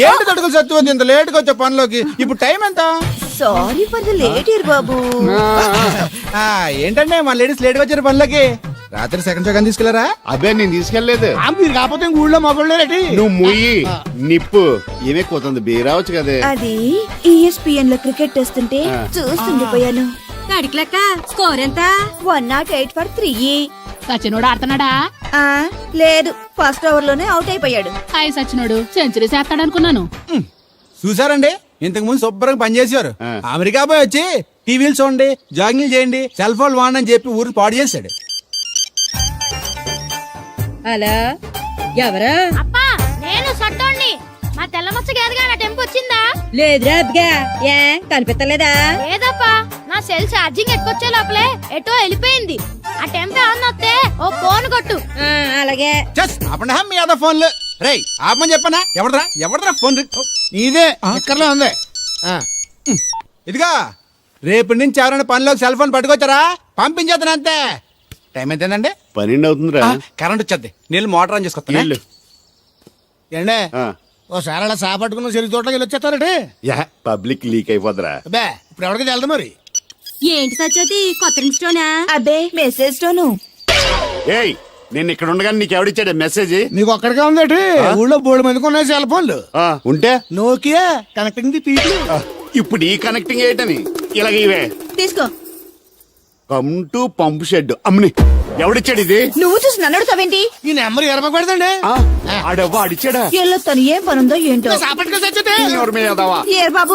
ఏంటి తడుకులు సత్యవతి ఇంత లేట్ గా వచ్చే పనిలోకి? ఇప్పుడు టైం ఎంత? Sorry for the late year బాబు. ఏంటంటే మా లేడీస్ లేట్ గా వచ్చారు పనిలోకి. రాత్రి సెకండ్ షోగా తీసుకెళ్లారా? అబ్బే నేను తీసుకెళ్లేదు. మీరు కాకపోతే ఇంక ఊళ్ళో మొబైల్ నువ్వు ముయ్యి నిప్పు ఏమే కోతుంది బీరావచ్చు కదే. అది ESPN లో క్రికెట్ టెస్తుంటే చూస్తుండిపోయాను. అడిగిలక్క స్కోర్ ఎంత? 108 for 3. సచినోడు ఆడుతున్నాడా? లేదు ఫస్ట్ ఓవర్ లోనే అవుట్ అయిపోయాడు. హాయ్ సచినోడు సెంచరీ చేస్తాడనుకున్నాను. చూసారండి ఇంతకు ముందు శుభ్రంగా పనిచేసేవారు. అమెరికా పోయి వచ్చి టీవీలు చూడండి, జాగింగ్ చేయండి, సెల్ ఫోన్ వాడండి అని చెప్పి ఊరు పాడు చేశాడు. అలా ఎవరా? అప్పా నేను సట్టోణ్ణి. మా తెల్ల మచ్చ గేదగా నా టెంపు వచ్చిందా? లేదురా అబ్బగా. ఏ కనిపెట్టలేదా? లేదప్పా నా సెల్ ఛార్జింగ్ ఎక్కొచ్చే లోపలే ఎటో వెళ్ళిపోయింది. ఆ టెంపు ఏమన్నా వస్తే ఓ ఫోన్ కొట్టు. అలాగే. ఆపండి మీ అదో ఫోన్లు. రేయ్ ఆపమని చెప్పనా? ఎవడరా ఫోన్? ఇదే ఎక్కర్లో ఉంది. ఇదిగా రేపటి నుంచి ఎవరైనా పనిలోకి సెల్ ఫోన్ పట్టుకొచ్చారా పంపించేస్తాను అంతే. టైం ఎంతేందండి? 12 అవుతుందిరా. కరెంట్ వచ్చేది, నీళ్ళు మోటార్ ఆన్ చేసుకొస్తాను. నీళ్ళు. ఏండే ఆ. ఓసారి అలా సాపట్టుకున్న చెరుకు తోటలోకి వెళ్ళి వచ్చేస్తారటే. యా పబ్లిక్ లీక్ అయిపోద్రా. అబ్బే ఇప్పుడు ఎవరికి వెళ్దాం మరి. ఏంటి సత్యవతి కొత్త స్టోనా? అబ్బే మెసేజ్ స్టోను. ఏయ్ నేను ఇక్కడ ఉండగానే నీకు ఎవడిచ్చాడు మెసేజ్? నీకు ఒక్కడిగా ఉందేటి? ఊళ్ళో 3 మందికి ఉన్నాయి సెల్ ఫోన్లు. ఉంటే నోకియా కనెక్టింగ్ ది పీపుల్. ఇప్పుడు ఈ కనెక్టింగ్ ఏంటని ఇలాగ ఇవే. తీసుకో. Come to pump shed. అమ్మని ఎవడిచ్చాడు ఇది? నువ్వు చూసి నన్ను అడుగుతావేంటి? ఈ నెంబర్ ఎరపకూడదండి. ఆడవ్వ అడిచాడా? ఎల్లో తను ఏం పనుందో ఏంటో. సాపట్టుకు చచ్చితే ఎవరి మీద ఎదవా? ఏ బాబు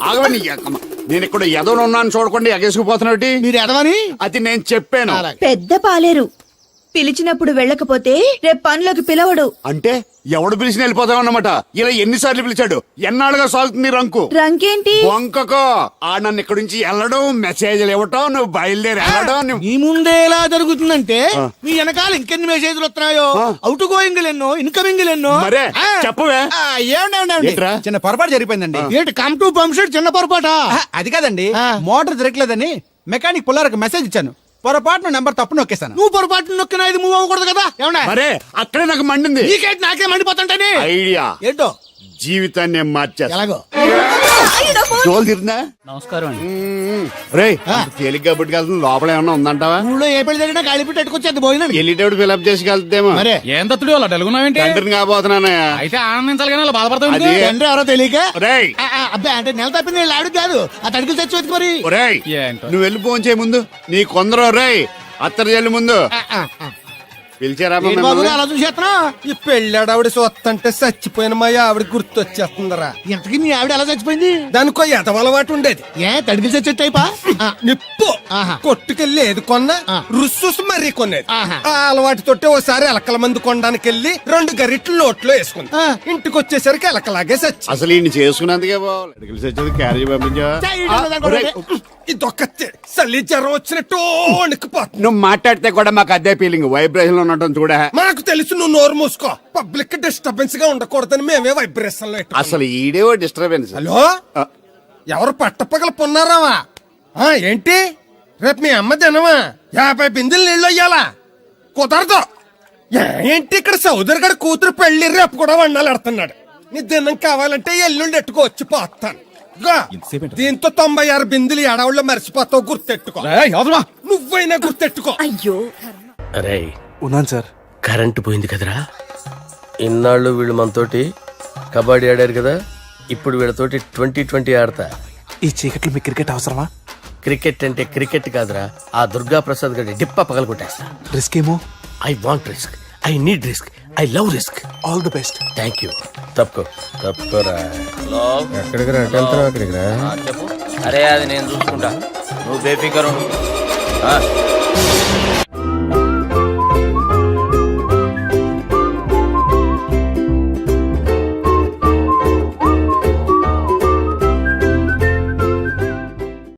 ఆగవే నీ ఎక్కమ్మ. నేను ఇక్కడ ఎదవను ఉన్నాను చూడకుండా ఎగేసుకుపోతున్నాడు. మీరు ఎదవని అది నేను చెప్పాను. పెద్ద పాలేరు. పిలిచినప్పుడు వెళ్ళకపోతే రేపు పనిలోకి పిలవడు. అంటే ఎవడు పిలిచిన వెళ్ళిపోతావు అన్నమాట. ఇలా ఎన్నిసార్లు పిలిచాడు? ఎన్నాళ్ళుగా సాగుతుంది రంకు. రంకేంటి? వంకకో ఆ నన్ను ఇక్కడ నుంచి వెళ్ళడం, మెసేజ్లు ఇవ్వటం, నువ్వు బయలుదేరి వెళ్ళడం. మీ ముందే ఎలా జరుగుతుందంటే మీ వెనకాల ఇంకెన్ని మెసేజ్లు వస్తున్నాయో. అవుట్ గోయింగ్ ఎన్నో, ఇన్కమింగ్ ఎన్నో. మరే చెప్పవే. ఏంట్రా? చిన్న పొరపాటు జరిగిపోయిందండి. ఏంటి కమ్ టు పంప్ షెడ్ చిన్న పొరపాట? అది కాదండి, మోటార్ తిరగలేదని మెకానిక్ పుల్లారకు మెసేజ్ ఇచ్చాను. పొరపాటున నెంబర్ తప్పు నొక్కేశాను. నువ్వు పొరపాటు నొక్కినా ఇది మూవ్ అవ్వకూడదు కదా. ఏమన్నా మరే అక్కడే నాకు మండింది. నీకేంటి నాకే మండిపోతుంటానే. ఐడియా ఏంటో జీవితాన్ని మార్చేస్తా. ఎలాగో తోలు తిరుందా? నమస్కారం అండి. రే తేలిగ్గా పుట్టుకెళ్తుంది. లోపల ఏమన్నా ఉందంటావా? ఊళ్ళో ఏ పెళ్లి జరిగినా కాలిపెట్టి ఎట్టుకొచ్చేది భోజనం. వెళ్ళేటప్పుడు ఫిలప్ చేసి వెళ్తేమో. మరే ఏం తత్తుడు అలా తెలుగున్నావేంటి? తండ్రిని కాబోతున్నానయ్యా. అయితే ఆనందించాలి కానీ అలా బాధపడతావు. అది తండ్రి ఎవరో తెలియక. రేయ్ అబ్బాయి అంటే నెల తప్పింది ఆవిడ కాదు. ఆ తడికలు తెచ్చి వెతుకు మరి. ఒరేయ్ ఏంటో. నువ్వు వెళ్ళి ఫోన్ చేయ ముందు. నీ కొందరు రేయ్ అత్తరు చెల్లి ముందు. పిలిచారమ్మా ఏంటి బాబు మిమ్మల్ని? అలా చూసేస్తున్నా? ఈ పెళ్ళాడావిడ చూస్తంటే చచ్చిపోయిన మా ఆవిడ గుర్తొచ్చేస్తుందరా. ఇంతకీ మీ ఆవిడ ఎలా చచ్చిపోయింది? దానికో ఎదవలవాటు ఉండేది. ఏ తడికి చచ్చే టైపా? నిప్పు ఆహా. కొట్టుకెళ్ళి ఏది కొన్నా రుస్సుస్ మరీ కొనేది. ఆహా. ఆ అలవాటుతోటే ఓసారి ఎలకల మందు కొనడానికి వెళ్ళి 2 గరిట్లు నోట్లో వేసుకుంది. ఆ. ఇంటికి వచ్చేసరికి ఎలకలాగే సచ్చి. అసలు ఈయన చేసుకున్నందుకే బావాలి అడిగిలి సచ్చేది క్యారేజ్ పంపించా ఇదొక చలి జ్వరం వచ్చినట్టు వణికిపోతుంది. నువ్వు మాట్లాడితే కూడా మాకు అదే ఫీలింగ్ వైబ్రేషన్ లో ఉండటం చూడ మాకు తెలుసు నువ్వు నోరు మూసుకో. పబ్లిక్ డిస్టర్బెన్స్ గా ఉండకూడదని మేమే వైబ్రేషన్ లో పెట్టుకున్నాం. అసలు ఈడేవో డిస్టర్బెన్స్. హలో ఎవరు పట్టపగల పొన్నారావా? ఏంటి రేపు మీ అమ్మ తినవా? 50 బిందెలు నీళ్ళు అయ్యాలా? కుదరదు. ఏంటి ఇక్కడ సోదరు గడ కూతురు పెళ్లి రేపు కూడా వండాలి ఎడుతున్నాడు. నీ దినం కావాలంటే ఎల్లుండి ఎట్టుకో వచ్చి పోతాను. దీంతో 96 బిందెలు ఎడవుల్లో మర్చిపోతావు. గుర్తెట్టుకో. నువ్వైనా గుర్తెట్టుకో. అయ్యో అరే ఉన్నాను సార్. కరెంటు పోయింది కదరా. ఇన్నాళ్ళు వీళ్ళు మనతోటి కబడ్డీ ఆడారు కదా, ఇప్పుడు వీళ్ళతోటి 2020 ఆడతా. ఈ చీకట్లో మీ క్రికెట్ అవసరమా? క్రికెట్ అంటే క్రికెట్ కాదురా, ఆ దుర్గా ప్రసాద్ గారి డిప్ప పగల కొట్టేస్తా. రిస్క్ ఏమో. I want risk, I need risk, I love risk. All the best. Thank you. తప్పుకోరా. ఎక్కడికి రా? అక్కడికి రా. చెప్పు. అరే అది నేను చూసుకుంటా, నువ్వు బేఫికర్ ఉండు.